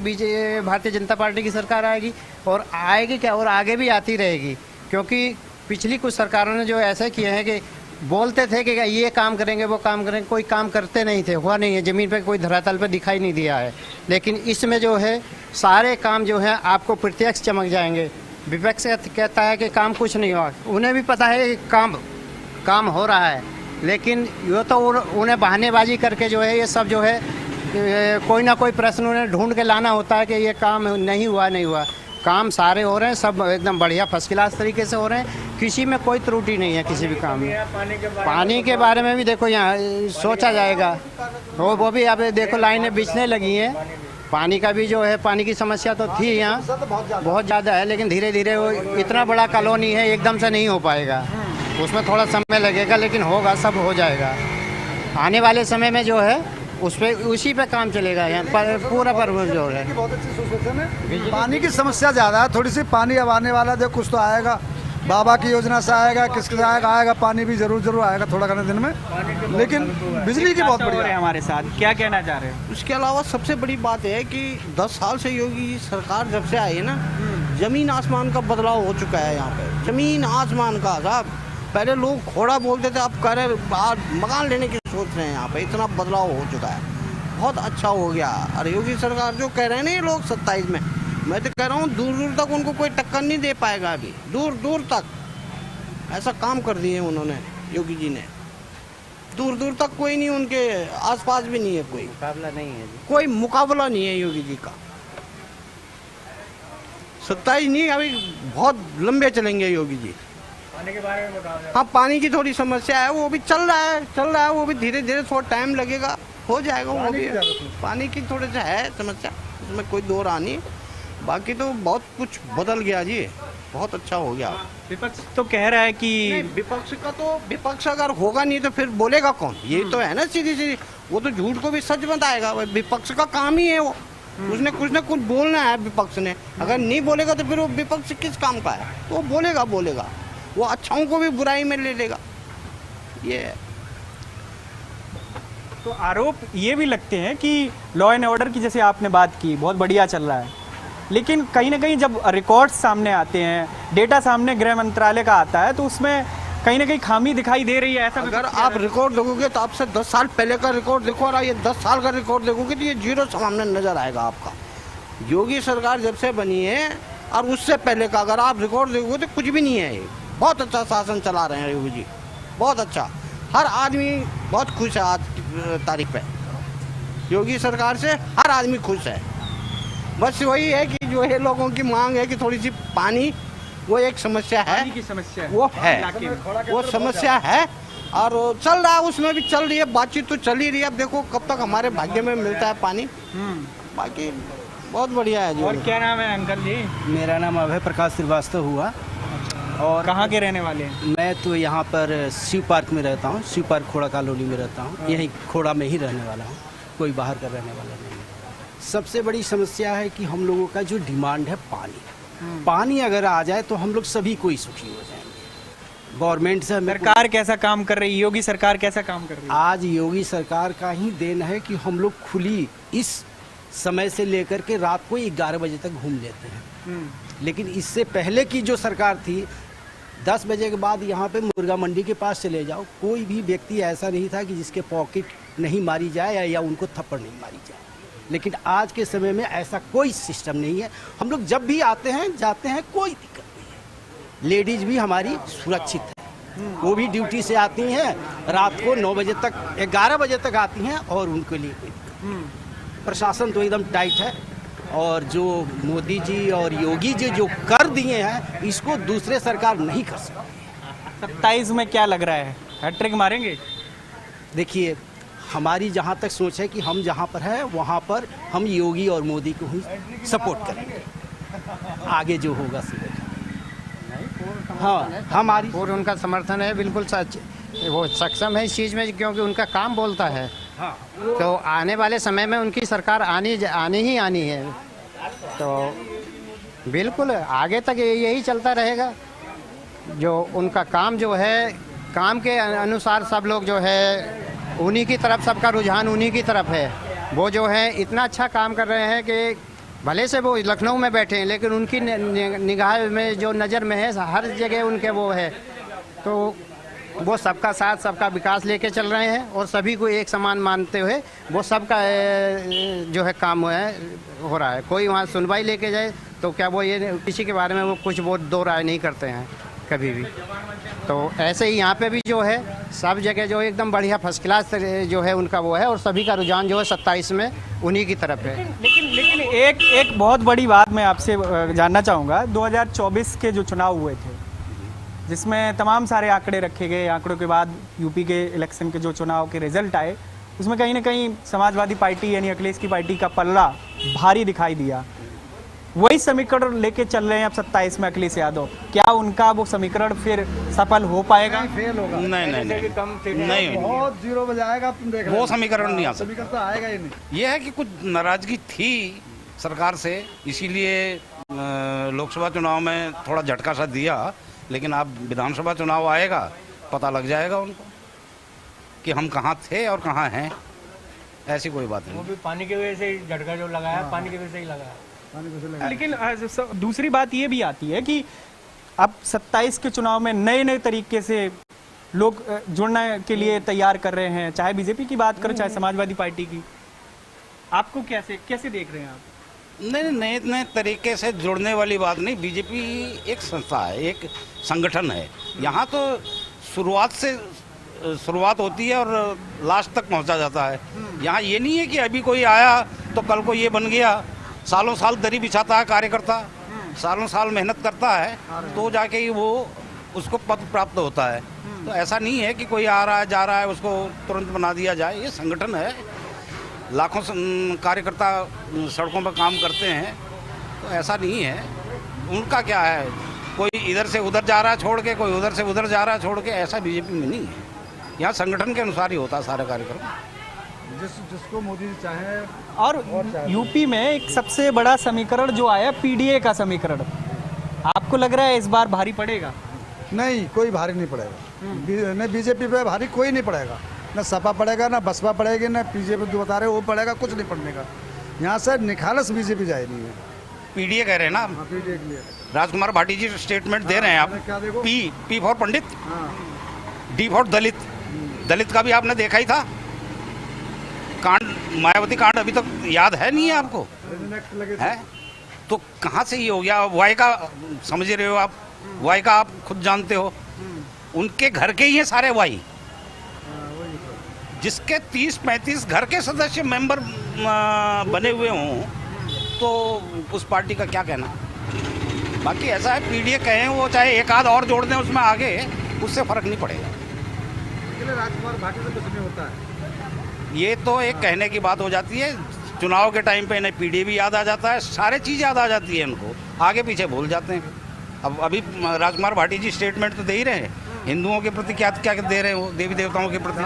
भारतीय जनता पार्टी की सरकार आएगी, और आएगी क्या, और आगे भी आती रहेगी। क्योंकि पिछली कुछ सरकारों ने जो ऐसे किए हैं कि बोलते थे कि ये काम करेंगे वो काम करेंगे, कोई काम करते नहीं थे, हुआ नहीं है, ज़मीन पे कोई धरातल पे दिखाई नहीं दिया है। लेकिन इसमें जो है सारे काम जो है आपको प्रत्यक्ष चमक जाएंगे। विपक्ष कहता है कि काम कुछ नहीं हुआ, उन्हें भी पता है कि काम हो रहा है, लेकिन ये तो उन्हें बहानेबाजी करके जो है ये सब जो है कोई ना कोई प्रश्न उन्हें ढूंढ के लाना होता है कि ये काम नहीं हुआ। काम सारे हो रहे हैं, सब एकदम बढ़िया फर्स्ट क्लास तरीके से हो रहे हैं, किसी में कोई त्रुटि नहीं है किसी भी काम में। पानी के बारे में भी देखो यहाँ सोचा जाएगा, वो भी अब देखो लाइनें बिछने लगी हैं। पानी का भी जो है, पानी की समस्या तो थी यहाँ बहुत ज़्यादा है, लेकिन धीरे धीरे वो इतना बड़ा कॉलोनी है, एकदम से नहीं हो पाएगा, उसमें थोड़ा समय लगेगा, लेकिन होगा, सब हो जाएगा। आने वाले समय में जो है उसी पे काम चलेगा यहाँ पर, पूरा पर्व जो है। बहुत अच्छी सोच है। पानी की समस्या ज़्यादा है थोड़ी सी, पानी अब आने वाला जो कुछ तो आएगा, बाबा की योजना से आएगा, किसके आएगा पानी भी जरूर आएगा थोड़ा घने दिन में। लेकिन बिजली की बहुत बढ़िया है हमारे साथ, क्या कहना चाह रहे हैं? उसके अलावा सबसे बड़ी बात है कि 10 साल से योगी सरकार जब से आई है ना, जमीन आसमान का बदलाव हो चुका है यहाँ पे, जमीन आसमान का साहब। पहले लोग घोड़ा बोलते थे, अब कह रहे मकान लेने की सोच रहे हैं। यहाँ पे इतना बदलाव हो चुका है, बहुत अच्छा हो गया। और योगी सरकार जो कह रहे हैं ना ये लोग 27 में, मैं तो कह रहा हूँ दूर तक उनको कोई टक्कर नहीं दे पाएगा। अभी दूर तक ऐसा काम कर दिए उन्होंने, योगी जी ने। दूर तक कोई नहीं, उनके आसपास भी नहीं है कोई मुकाबला, नहीं है जी, कोई मुकाबला नहीं है योगी जी का। 27 नहीं, अभी बहुत लंबे चलेंगे योगी जी। पानी के बारे में बताओ। हाँ, पानी की थोड़ी समस्या है, वो भी चल रहा है, वो भी धीरे धीरे थोड़ा टाइम लगेगा, हो जाएगा वो भी। पानी की थोड़ी सा है समस्या, उसमें कोई दो राह नहीं। बाकी तो बहुत कुछ बदल गया जी, बहुत अच्छा हो गया। विपक्ष तो कह रहा है कि विपक्ष अगर होगा नहीं तो फिर बोलेगा कौन? ये तो है ना, सीधी वो तो झूठ को भी सच बताएगा। विपक्ष का काम ही है वो, उसने कुछ ना कुछ बोलना है विपक्ष ने। अगर नहीं बोलेगा तो फिर वो विपक्ष किस काम का है? तो वो बोलेगा, वो अच्छाओं को भी बुराई में ले लेगा। ये है। तो आरोप ये भी लगते हैं कि लॉ एंड ऑर्डर की, जैसे आपने बात की, बहुत बढ़िया चल रहा है, लेकिन कहीं ना कहीं जब रिकॉर्ड्स सामने आते हैं, डेटा सामने गृह मंत्रालय का आता है, तो उसमें कहीं ना कहीं खामी दिखाई दे रही है। ऐसा अगर आप रिकॉर्ड देखोगे तो आपसे 10 साल पहले का रिकॉर्ड देखो और ये 10 साल का रिकॉर्ड देखोगे तो ये जीरो सामने नजर आएगा आपका। योगी सरकार जब से बनी है और उससे पहले का अगर आप रिकॉर्ड देखोगे तो कुछ भी नहीं है। ये बहुत अच्छा शासन चला रहे हैं योगी जी, बहुत अच्छा। हर आदमी बहुत खुश है आज तारीख पे, योगी सरकार से हर आदमी खुश है। बस वही है कि जो है लोगों की मांग है कि थोड़ी सी पानी, वो एक समस्या है, पानी की समस्या है, वो है, वो समस्या है और चल रहा है, उसमें भी चल रही है, बातचीत तो चल ही रही है। अब देखो कब तक हमारे भाग्य में मिलता है पानी। बाकी बहुत बढ़िया है जी। और क्या नाम है अंकल जी? मेरा नाम अभय प्रकाश श्रीवास्तव हुआ। और कहाँ के रहने वाले हैं? मैं तो यहाँ पर शिव पार्क में रहता हूँ, शिव पार्क खोड़ा कॉलोनी में रहता हूँ। यहीं खोड़ा में ही रहने वाला हूँ, कोई बाहर का रहने वाला नहीं। सबसे बड़ी समस्या है कि हम लोगों का जो डिमांड है पानी, पानी अगर आ जाए तो हम लोग सभी कोई सुखी हो जाएंगे। गवर्नमेंट से सरकार कैसा काम कर रही है? योगी सरकार कैसा काम कर रही है? आज योगी सरकार का ही देन है कि हम लोग खुली इस समय से लेकर के रात को 11 बजे तक घूम लेते हैं। लेकिन इससे पहले की जो सरकार थी, 10 बजे के बाद यहाँ पे मुर्गा मंडी के पास चले जाओ, कोई भी व्यक्ति ऐसा नहीं था कि जिसके पॉकेट नहीं मारी जाए या उनको थप्पड़ नहीं मारी जाए। लेकिन आज के समय में ऐसा कोई सिस्टम नहीं है। हम लोग जब भी आते हैं जाते हैं, कोई दिक्कत नहीं है। लेडीज भी हमारी सुरक्षित है, वो भी ड्यूटी से आती हैं, रात को 9 बजे तक 11 बजे तक आती हैं और उनके लिए कोई दिक्कत नहीं। प्रशासन तो एकदम टाइट है और जो मोदी जी और योगी जी जो कर दिए हैं, इसको दूसरे सरकार नहीं कर सकती। 27 में क्या लग रहा है, हैट्रिक मारेंगे? देखिए, हमारी जहाँ तक सोच है कि हम जहाँ पर हैं वहाँ पर हम योगी और मोदी को ही सपोर्ट करेंगे। आगे जो होगा हाँ, हमारी पूर्ण उनका समर्थन है, बिल्कुल सच। वो सक्षम है इस चीज़ में क्योंकि उनका काम बोलता है। तो आने वाले समय में उनकी सरकार आनी ही आनी है। तो बिल्कुल आगे तक यही चलता रहेगा। जो उनका काम जो है, काम के अनुसार सब लोग जो है उन्हीं की तरफ, सबका रुझान उन्हीं की तरफ है। वो जो है इतना अच्छा काम कर रहे हैं कि भले से वो लखनऊ में बैठे हैं, लेकिन उनकी निगाह में जो नज़र में है हर जगह उनके वो है। तो वो सबका साथ, सबका विकास लेके चल रहे हैं और सभी को एक समान मानते हुए वो सबका जो है काम हो रहा है। कोई वहाँ सुनवाई लेके जाए तो क्या वो ये किसी के बारे में वो कुछ वो दो राय नहीं करते हैं कभी भी। तो ऐसे ही यहाँ पे भी जो है सब जगह जो एकदम बढ़िया फर्स्ट क्लास जो है उनका वो है और सभी का रुझान जो है 27 में उन्हीं की तरफ है। लेकिन एक बहुत बड़ी बात मैं आपसे जानना चाहूँगा। 2024 के जो चुनाव हुए थे, जिसमें तमाम सारे आंकड़े रखे गए, आंकड़ों के बाद यूपी के इलेक्शन के जो चुनाव के रिजल्ट आए, उसमें कहीं ना कहीं समाजवादी पार्टी यानी अखिलेश की पार्टी का पल्ला भारी दिखाई दिया। वही समीकरण लेके चल रहे हैं अब 27 में अखिलेश यादव। क्या उनका वो समीकरण फिर सफल हो पाएगा? फेल होगा। नहीं, बहुत जीरो बजाएगा। तुम देख वो समीकरण नहीं आ सकता। समीकरण तो आएगा ही नहीं। ये है कि कुछ नाराजगी थी सरकार से, इसीलिए लोकसभा चुनाव में थोड़ा झटका सा दिया। लेकिन अब विधानसभा चुनाव आएगा, पता लग जाएगा उनको कि हम कहाँ थे और कहाँ हैं। ऐसी कोई बात नहीं। वो भी पानी की वजह से झटका जो लगाया, पानी की वजह से ही लगाया। लेकिन दूसरी बात ये भी आती है कि अब 27 के चुनाव में नए नए तरीके से लोग जुड़ने के लिए तैयार कर रहे हैं, चाहे बीजेपी की बात करो चाहे समाजवादी पार्टी की। आपको कैसे देख रहे हैं आप? नहीं, नए तरीके से जुड़ने वाली बात नहीं। बीजेपी एक संस्था है, एक संगठन है। यहाँ तो शुरुआत होती है और लास्ट तक पहुँचा जाता है। यहाँ ये नहीं है कि अभी कोई आया तो कल को ये बन गया। सालों साल दरी बिछाता है कार्यकर्ता, सालों साल मेहनत करता है तो जाके ही वो उसको पद प्राप्त होता है। तो ऐसा नहीं है कि कोई आ रहा है जा रहा है उसको तुरंत बना दिया जाए। ये संगठन है, लाखों कार्यकर्ता सड़कों पर काम करते हैं। तो ऐसा नहीं है। उनका क्या है, कोई इधर से उधर जा रहा है छोड़ के, कोई उधर से उधर जा रहा है छोड़ के, ऐसा बीजेपी में नहीं है। यहाँ संगठन के अनुसार ही होता है सारा कार्यक्रम। जिसको मोदी जी चाहे। और यूपी में एक सबसे बड़ा समीकरण जो आया, पीडीए का समीकरण, आपको लग रहा है इस बार भारी पड़ेगा? नहीं, कोई भारी नहीं पड़ेगा। न बीजेपी पे भारी कोई नहीं पड़ेगा, न सपा पड़ेगा, न बसपा पड़ेगी, न बीजेपी जो बता रहे वो पड़ेगा, कुछ नहीं पड़ने का। यहाँ से निखालस बीजेपी जाएगी। पीडीए कह रहे हैं ना, पीडीए के लिए राजकुमार भाटी जी स्टेटमेंट दे रहे हैं। आप P for Pandit, D for Dalit का भी आपने देखा ही था कांड, मायावती कांड अभी तक याद है नहीं है आपको? है तो कहाँ से ये हो गया? वाई का समझ रहे हो आप, वाई का आप खुद जानते हो, उनके घर के ही हैं सारे वाई। जिसके 30-35 घर के सदस्य मेंबर बने हुए हों तो उस पार्टी का क्या कहना। बाकी ऐसा है, पीडीए कहें वो चाहे एक आध और जोड़ दें उसमें आगे, उससे फर्क नहीं पड़ेगा। राजकुमार भाटी से कुछ नहीं होता है। ये तो एक कहने की बात हो जाती है। चुनाव के टाइम पे इन्हें पीडी भी याद आ जाता है, सारे चीज़ याद आ जाती है इनको, आगे पीछे भूल जाते हैं। अब अभी राजकुमार भाटी जी स्टेटमेंट तो दे ही रहे हैं, हिंदुओं के प्रति क्या क्या दे रहे हैं, वो देवी देवताओं के प्रति,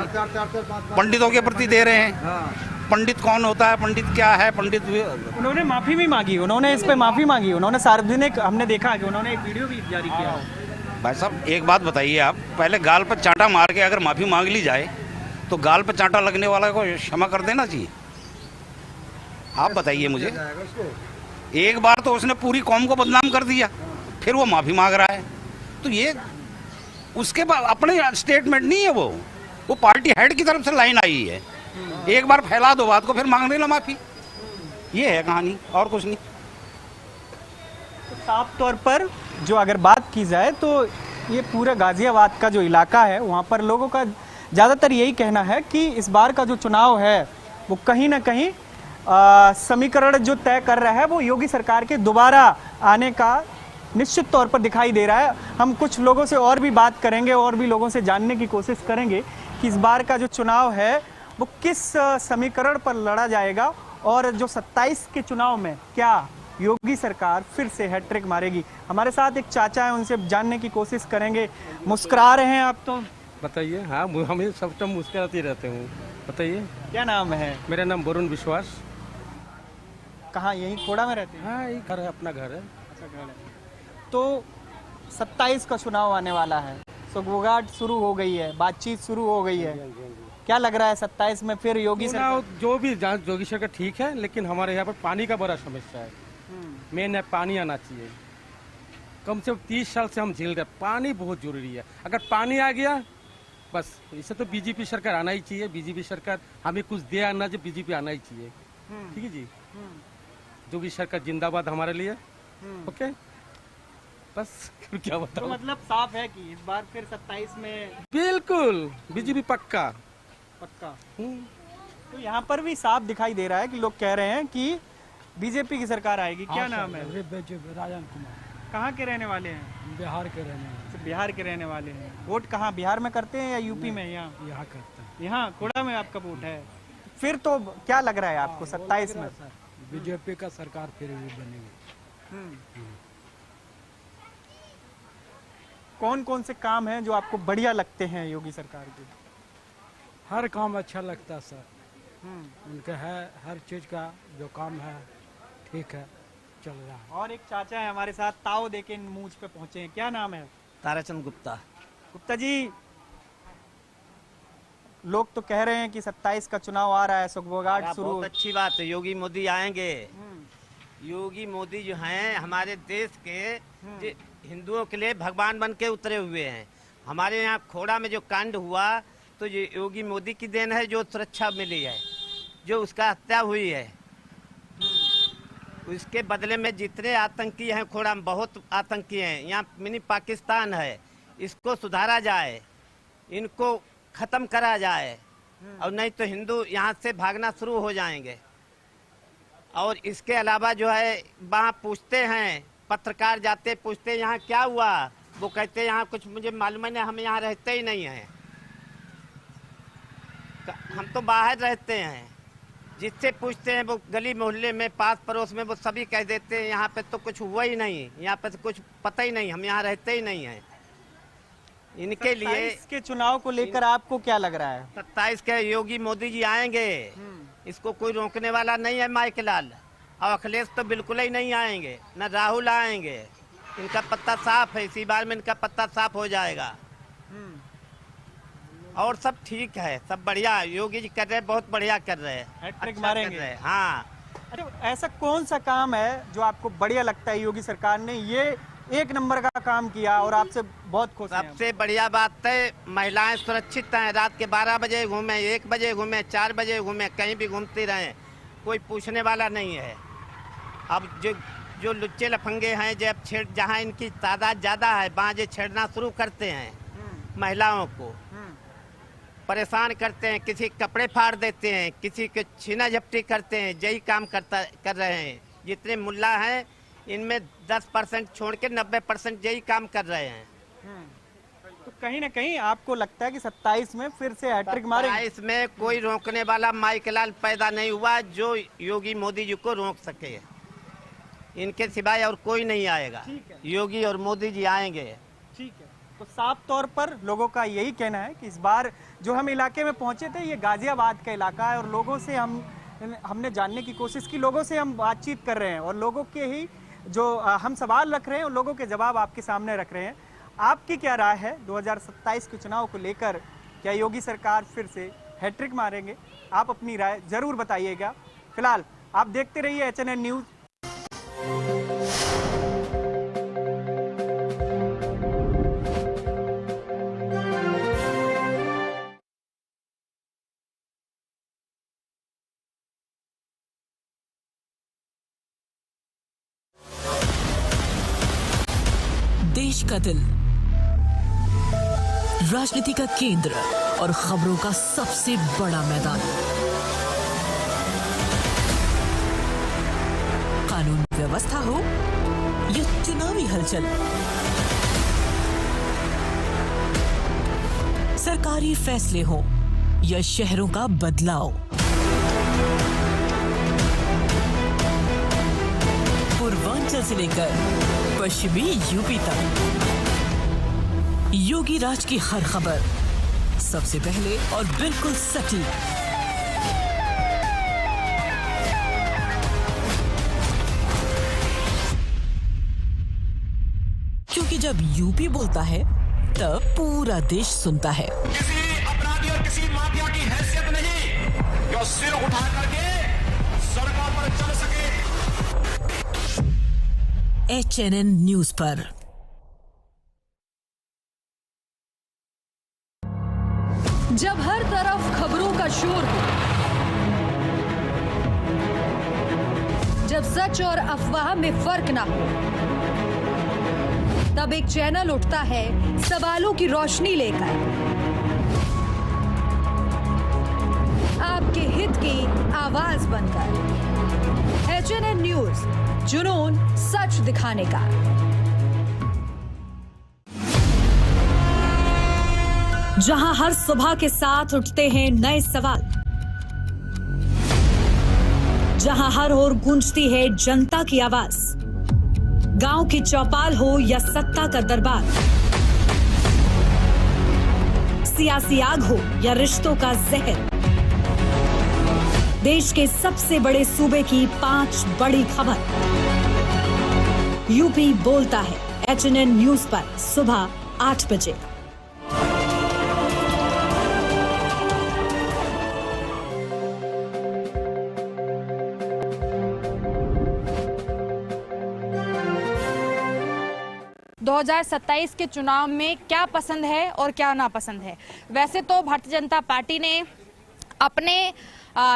पंडितों के प्रति दे रहे हैं। पंडित कौन होता है, पंडित क्या है, पंडित उन्होंने माफी भी मांगी, उन्होंने इस पे माफी मांगी, उन्होंने सार्वजनिक, हमने देखा कि उन्होंने एक वीडियो भी जारी किया। भाई साहब एक बात बताइए, आप पहले गाल पर चांटा मार के अगर माफी मांग ली जाए तो गाल पर चांटा लगने वाला को क्षमा कर देना चाहिए। आप बताइए मुझे, एक बार तो उसने पूरी कौम को बदनाम कर दिया, फिर वो माफी मांग रहा है, तो ये उसके बाद अपने स्टेटमेंट नहीं है, वो पार्टी हेड की तरफ से लाइन आई है। एक बार फैला दो बात को, फिर मांग लेना माफी, ये है कहानी और कुछ नहीं। तो साफ तौर पर जो अगर बात की जाए तो ये पूरा गाजियाबाद का जो इलाका है वहाँ पर लोगों का ज़्यादातर यही कहना है कि इस बार का जो चुनाव है वो कहीं ना कहीं समीकरण जो तय कर रहा है वो योगी सरकार के दोबारा आने का निश्चित तौर पर दिखाई दे रहा है। हम कुछ लोगों से और भी बात करेंगे और भी लोगों से जानने की कोशिश करेंगे कि इस बार का जो चुनाव है वो किस समीकरण पर लड़ा जाएगा और जो 27 के चुनाव में क्या योगी सरकार फिर से हैट्रिक मारेगी। हमारे साथ एक चाचा है, उनसे जानने की कोशिश करेंगे। मुस्कुरा रहे हैं आप तो? बताइए। हाँ, हमें सब टाइम मुस्कुराते रहते हूँ। बताइए क्या नाम है? मेरा नाम वरुण विश्वास। कहाँ, यहीं खोड़ा में रहते हैं? हाँ, यही घर है, अपना घर है। अच्छा घर है। तो 27 का चुनाव आने वाला है, सुगबुगाहट शुरू हो गई है, बातचीत शुरू हो गई है, क्या लग रहा है 27 में फिर योगी सरकार? जो भी योगी सरकार ठीक है, लेकिन हमारे यहाँ पर पानी का बड़ा समस्या है। मेन है पानी आना चाहिए। कम से कम 30 साल से हम झेल रहे, पानी बहुत जरूरी है। अगर पानी आ गया बस, इसे तो बीजेपी सरकार आना ही चाहिए। बीजेपी सरकार हमें कुछ दे आना, जो बीजेपी आना ही चाहिए। ठीक है जी, योगी सरकार जिंदाबाद हमारे लिए। ओके, बस क्या बताऊं। तो मतलब साफ है कि इस बार फिर 27 में बिल्कुल बीजेपी पक्का। तो यहाँ पर भी साफ दिखाई दे रहा है कि लोग कह रहे हैं कि बीजेपी की सरकार आएगी। क्या नाम है? राजन कुमार। कहाँ के रहने वाले हैं? बिहार के रहने वाले। बिहार के रहने वाले हैं। वोट कहाँ, बिहार में करते हैं या यूपी में? यहाँ करते हैं। यहाँ कोड़ा में आपका वोट है। फिर तो क्या लग रहा है आपको 27 में? बीजेपी का सरकार फिर भी बनेगी। कौन कौन से काम हैं जो आपको बढ़िया लगते हैं योगी सरकार के? हर काम अच्छा लगता है सर। उनका है हर चीज का जो काम है ठीक है, चल रहा है। और एक चाचा है हमारे साथ, ताव देके मूंछ पे पहुंचे हैं। क्या नाम है? ताराचंद गुप्ता। गुप्ता जी, लोग तो कह रहे हैं कि 27 का चुनाव आ रहा है, सुगबुगाहट शुरू। बहुत अच्छी बात है, योगी मोदी आएंगे। योगी मोदी जो हैं हमारे देश के हिंदुओं के लिए भगवान बन के उतरे हुए हैं। हमारे यहाँ खोड़ा में जो कांड हुआ तो ये योगी मोदी की देन है, जो सुरक्षा मिली है, जो उसका हत्या हुई है। उसके बदले में जितने आतंकी हैं खोड़ा में, बहुत आतंकी हैं। यहाँ मिनी पाकिस्तान है, इसको सुधारा जाए, इनको खत्म करा जाए, और नहीं तो हिंदू यहाँ से भागना शुरू हो जाएंगे। और इसके अलावा जो है वहाँ पूछते हैं, पत्रकार जाते पूछते यहाँ क्या हुआ, वो कहते यहाँ कुछ मुझे मालूम नहीं, हम यहाँ रहते ही नहीं हैं, हम तो बाहर रहते हैं। जिससे पूछते हैं वो गली मोहल्ले में, पास पड़ोस में, वो सभी कह देते हैं यहाँ पे तो कुछ हुआ ही नहीं, यहाँ पे तो कुछ पता ही नहीं, हम यहाँ रहते ही नहीं हैं। इनके लिए के चुनाव को लेकर आपको क्या लग रहा है? 27 के योगी मोदी जी आएंगे, इसको कोई रोकने वाला नहीं है माइक लाल। और अखिलेश तो बिल्कुल ही नहीं आएंगे, न राहुल आएंगे। इनका पत्ता साफ है, इसी बार में इनका पत्ता साफ हो जाएगा। और सब ठीक है, सब बढ़िया योगी जी कर रहे हैं, बहुत बढ़िया कर रहे हैं, हैट्रिक अच्छा मारेंगे। कर रहे हैं। हाँ। अरे ऐसा कौन सा काम है जो आपको बढ़िया लगता है योगी सरकार ने ये एक नंबर का काम किया और आपसे बहुत खुश हैं? सबसे बढ़िया बात है महिलाएं सुरक्षित हैं, रात के 12 बजे घूमे, 1 बजे घूमे, 4 बजे घूमे, कहीं भी घूमती रहें, कोई पूछने वाला नहीं है। अब जो लुच्चे लफंगे हैं, जब जहाँ इनकी तादाद ज़्यादा है वहाँ जो छेड़ना शुरू करते हैं, महिलाओं को परेशान करते हैं, किसी के कपड़े फाड़ देते हैं, किसी के छीना झपटी करते हैं, यही काम कर रहे हैं। जितने मुल्ला हैं इनमें 10% छोड़ के 90% यही काम कर रहे हैं। तो कहीं ना कहीं आपको लगता है कि 27 में फिर से हैट्रिक मारेंगे? 27 में कोई रोकने वाला माइकलाल पैदा नहीं हुआ जो योगी मोदी जी को रोक सके। इनके सिवाय और कोई नहीं आएगा। योगी और मोदी जी आएंगे। ठीक है, तो साफ तौर पर लोगों का यही कहना है कि इस बार जो हम इलाके में पहुंचे थे, ये गाजियाबाद का इलाका है और लोगों से हमने जानने की कोशिश की, लोगों से हम बातचीत कर रहे हैं और लोगों के ही जो हम सवाल रख रहे हैं और लोगों के जवाब आपके सामने रख रहे हैं। आपकी क्या राय है 2027 के चुनाव को लेकर? क्या योगी सरकार फिर से हैट्रिक मारेंगे? आप अपनी राय जरूर बताइएगा। फिलहाल आप देखते रहिए HNN न्यूज। देश का दिल, राजनीति का केंद्र और खबरों का सबसे बड़ा मैदान। कानून व्यवस्था हो या चुनावी हलचल, सरकारी फैसले हो या शहरों का बदलाव, पूर्वांचल से लेकर पश्चिमी यूपी तक, योगी राज की हर खबर सबसे पहले और बिल्कुल सटीक। क्योंकि जब यूपी बोलता है तब पूरा देश सुनता है। किसी अपराधी और किसी माफिया की हैसियत नहीं जो सिर उठा करके सड़कों पर चल सके। HNN न्यूज पर जब हर तरफ खबरों का शोर हो, जब सच और अफवाह में फर्क ना हो, तब एक चैनल उठता है सवालों की रोशनी लेकर, आपके हित की आवाज बनकर। HNN न्यूज, जुनून सच दिखाने का। जहां हर सुबह के साथ उठते हैं नए सवाल, जहां हर ओर गूंजती है जनता की आवाज, गांव की चौपाल हो या सत्ता का दरबार, सियासी आग हो या रिश्तों का जहर, देश के सबसे बड़े सूबे की 5 बड़ी खबर। यूपी बोलता है HNN न्यूज पर सुबह 8 बजे। दो 2027 के चुनाव में क्या पसंद है और क्या नापसंद है। वैसे तो भारतीय जनता पार्टी ने अपने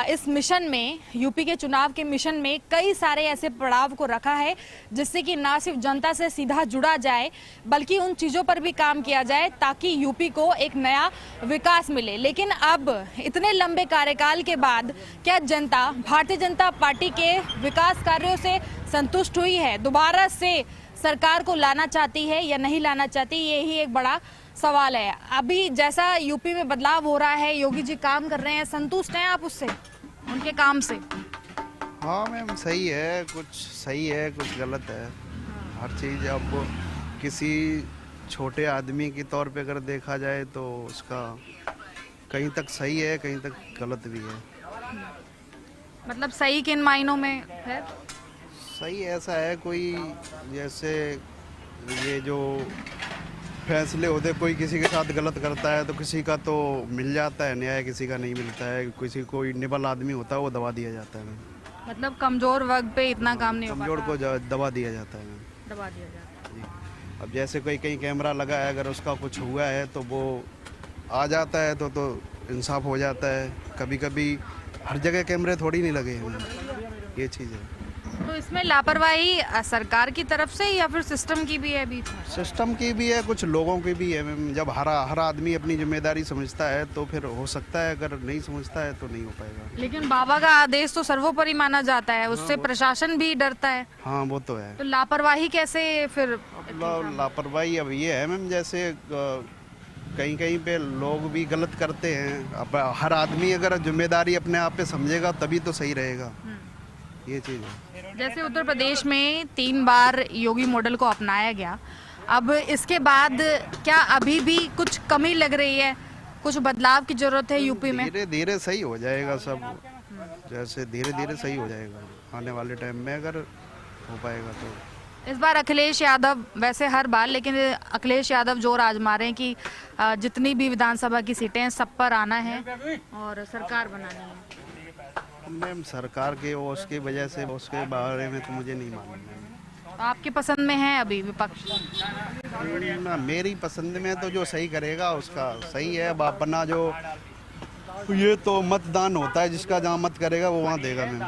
इस मिशन में, यूपी के चुनाव के मिशन में कई सारे ऐसे पड़ाव को रखा है जिससे कि ना सिर्फ जनता से सीधा जुड़ा जाए बल्कि उन चीज़ों पर भी काम किया जाए ताकि यूपी को एक नया विकास मिले। लेकिन अब इतने लंबे कार्यकाल के बाद क्या जनता भारतीय जनता पार्टी के विकास कार्यों से संतुष्ट हुई है? दोबारा से सरकार को लाना चाहती है या नहीं लाना चाहती, यही एक बड़ा सवाल है। अभी जैसा यूपी में बदलाव हो रहा है, योगी जी काम कर रहे हैं, संतुष्ट हैं आप उससे, उनके काम से? हाँ मैम, सही है, कुछ सही है कुछ गलत है। हर चीज़ अब किसी छोटे आदमी के तौर पे अगर देखा जाए तो उसका कहीं तक सही है कहीं तक गलत भी है। मतलब सही किन मायनों में है? सही ऐसा है, कोई जैसे ये जो फैसले होते, कोई किसी के साथ गलत करता है तो किसी का तो मिल जाता है न्याय, किसी का नहीं मिलता है। किसी कोई निबल आदमी होता है वो दबा दिया जाता है। मतलब कमजोर वर्ग पे इतना काम नहीं हो पाता, कमजोर को दबा दिया जाता है। दबा दिया जाता है। अब जैसे कोई कहीं कैमरा लगा है, अगर उसका कुछ हुआ है तो वो आ जाता है तो इंसाफ हो जाता है। कभी कभी हर जगह कैमरे थोड़ी नहीं लगे हैं, ये चीज़ है। तो इसमें लापरवाही सरकार की तरफ से या फिर सिस्टम की भी है बीच में? सिस्टम की भी है, कुछ लोगों की भी है। जब हर आदमी अपनी जिम्मेदारी समझता है तो फिर हो सकता है, अगर नहीं समझता है तो नहीं हो पाएगा। लेकिन बाबा का आदेश तो सर्वोपरि माना जाता है, उससे प्रशासन भी डरता है। हाँ वो तो है। तो लापरवाही कैसे फिर? लापरवाही अब ये है मैम, जैसे कहीं कहीं पे लोग भी गलत करते हैं। अब हर आदमी अगर जिम्मेदारी अपने आप पे समझेगा तभी तो सही रहेगा, ये चीज़ है। जैसे उत्तर प्रदेश में 3 बार योगी मॉडल को अपनाया गया, अब इसके बाद क्या अभी भी कुछ कमी लग रही है, कुछ बदलाव की जरूरत है यूपी में? धीरे धीरे सही हो जाएगा सब, जैसे धीरे धीरे सही हो जाएगा आने वाले टाइम में अगर हो पाएगा तो। इस बार अखिलेश यादव, वैसे हर बार, लेकिन अखिलेश यादव जोर आजमा रहे हैं कि जितनी भी विधानसभा की सीटें हैं सब पर आना है और सरकार बनानी है। मैम सरकार के उसकी वजह से उसके बारे में तो मुझे नहीं मालूम है। तो आपकी पसंद में है अभी विपक्ष? ना मेरी पसंद में तो जो सही करेगा उसका सही है, अपना जो ये तो मतदान होता है, जिसका जहाँ मत करेगा वो वहाँ देगा मैम,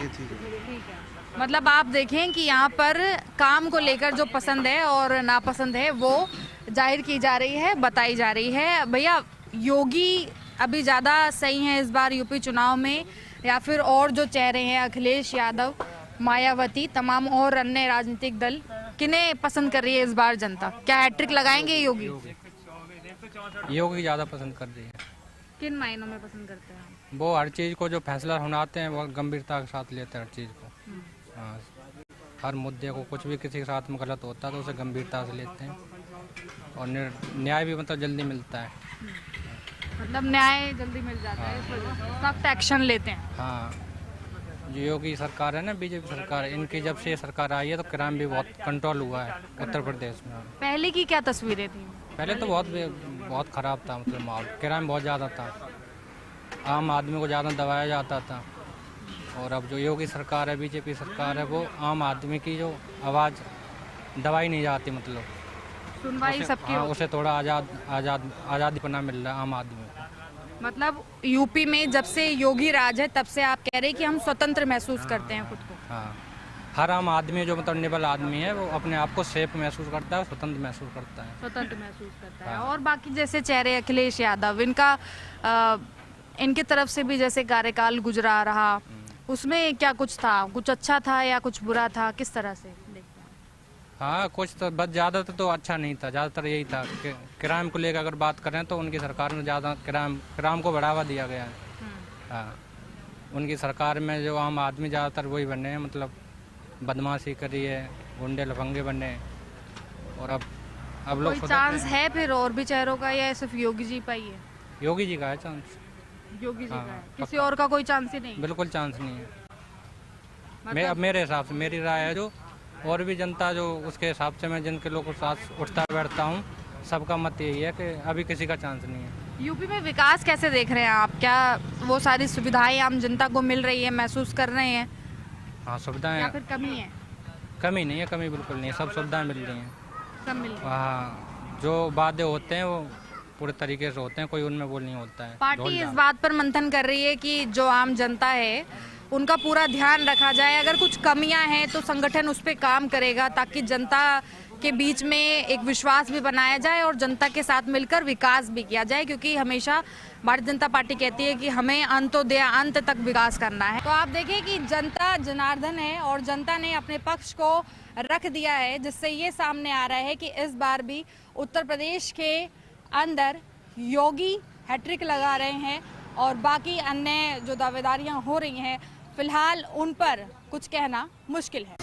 ये चीज़ है। मतलब आप देखें कि यहाँ पर काम को लेकर जो पसंद है और नापसंद है वो जाहिर की जा रही है, बताई जा रही है। भैया, योगी अभी ज़्यादा सही हैं इस बार यूपी चुनाव में, या फिर और जो चेहरे हैं अखिलेश यादव, मायावती, तमाम और अन्य राजनीतिक दल, किन्हें पसंद कर रही है इस बार जनता? क्या हैट्रिक लगाएंगे योगी? योगी ज़्यादा पसंद कर रही है। किन मायनों में पसंद करते हैं? वो हर चीज़ को जो फैसला सुनाते हैं वो गंभीरता के साथ लेते हैं हर चीज़ को। हाँ, हर मुद्दे को, कुछ भी किसी के साथ में गलत होता है तो उसे गंभीरता से लेते हैं और न्याय भी मतलब जल्दी मिलता है। मतलब न्याय जल्दी मिल जाता है, सख्त एक्शन लेते हैं। हाँ, जो योगी सरकार है ना, बीजेपी सरकार, इनकी जब से सरकार आई है तो क्राइम भी बहुत कंट्रोल हुआ है उत्तर प्रदेश में। पहले की क्या तस्वीरें थी? पहले तो बहुत ख़राब था, मतलब माहौल, क्राइम बहुत ज़्यादा था, आम आदमी को ज़्यादा दबाया जाता था। और अब जो योगी सरकार है, बीजेपी सरकार है, वो आम आदमी की जो आवाज़ दबाई नहीं जाती, मतलब सुनवाई सबकी। हाँ, उसे थोड़ा आज़ादीपना मिल रहा है आम आदमी को। मतलब यूपी में जब से योगी राज है तब से आप कह रहे हैं कि हम स्वतंत्र महसूस करते हैं खुद को? हाँ, हर आम आदमी जो मतलब निबल आदमी है वो अपने आप को सेफ महसूस करता है, स्वतंत्र महसूस करता है। स्वतंत्र महसूस करता है। और बाकी जैसे चेहरे अखिलेश यादव, इनकी तरफ से भी जैसे कार्यकाल गुजरा रहा, उसमें क्या कुछ था, कुछ अच्छा था या कुछ बुरा था, किस तरह से देखते हैं? हाँ, कुछ तो बस ज़्यादातर तो अच्छा नहीं था, ज़्यादातर यही था कि क्राइम को लेकर अगर बात करें तो उनकी सरकार में ज़्यादा क्राइम को बढ़ावा दिया गया है। हाँ, उनकी सरकार में जो आम आदमी ज़्यादातर वही बने हैं, मतलब बदमाशी करी है, गुंडे लफंगे बने। और अब लोग कोई चांस है फिर और भी चेहरों का या सिर्फ योगी जी का ही है? योगी जी का है चांस। योगी जी का है, किसी और का कोई चांस ही नहीं? बिल्कुल चांस नहीं है। मैं अब मेरे हिसाब से, मेरी राय है, जो और भी जनता जो उसके हिसाब से मैं जिनके लोगों के साथ उठता बैठता हूँ, सबका मत यही है कि अभी किसी का चांस नहीं है। यूपी में विकास कैसे देख रहे हैं आप? क्या वो सारी सुविधाएं आम जनता को मिल रही है, महसूस कर रहे हैं? हाँ, सुविधाएं या फिर कमी है? कमी नहीं है, कमी बिल्कुल नहीं है, सब सुविधाएं मिल रही हैं। सब मिल रही है। हाँ, जो वादे होते हैं वो पूरे तरीके से होते हैं, कोई उनमें वो नहीं होता है। पार्टी इस बात पर मंथन कर रही है कि जो आम जनता है उनका पूरा ध्यान रखा जाए, अगर कुछ कमियां हैं तो संगठन उस पर काम करेगा ताकि जनता के बीच में एक विश्वास भी बनाया जाए और जनता के साथ मिलकर विकास भी किया जाए, क्योंकि हमेशा भारतीय जनता पार्टी कहती है कि हमें अंत्योदय अंत तक विकास करना है। तो आप देखें कि जनता जनार्दन है और जनता ने अपने पक्ष को रख दिया है, जिससे ये सामने आ रहा है कि इस बार भी उत्तर प्रदेश के अंदर योगी हैट्रिक लगा रहे हैं और बाकी अन्य जो दावेदारियां हो रही हैं फिलहाल उन पर कुछ कहना मुश्किल है।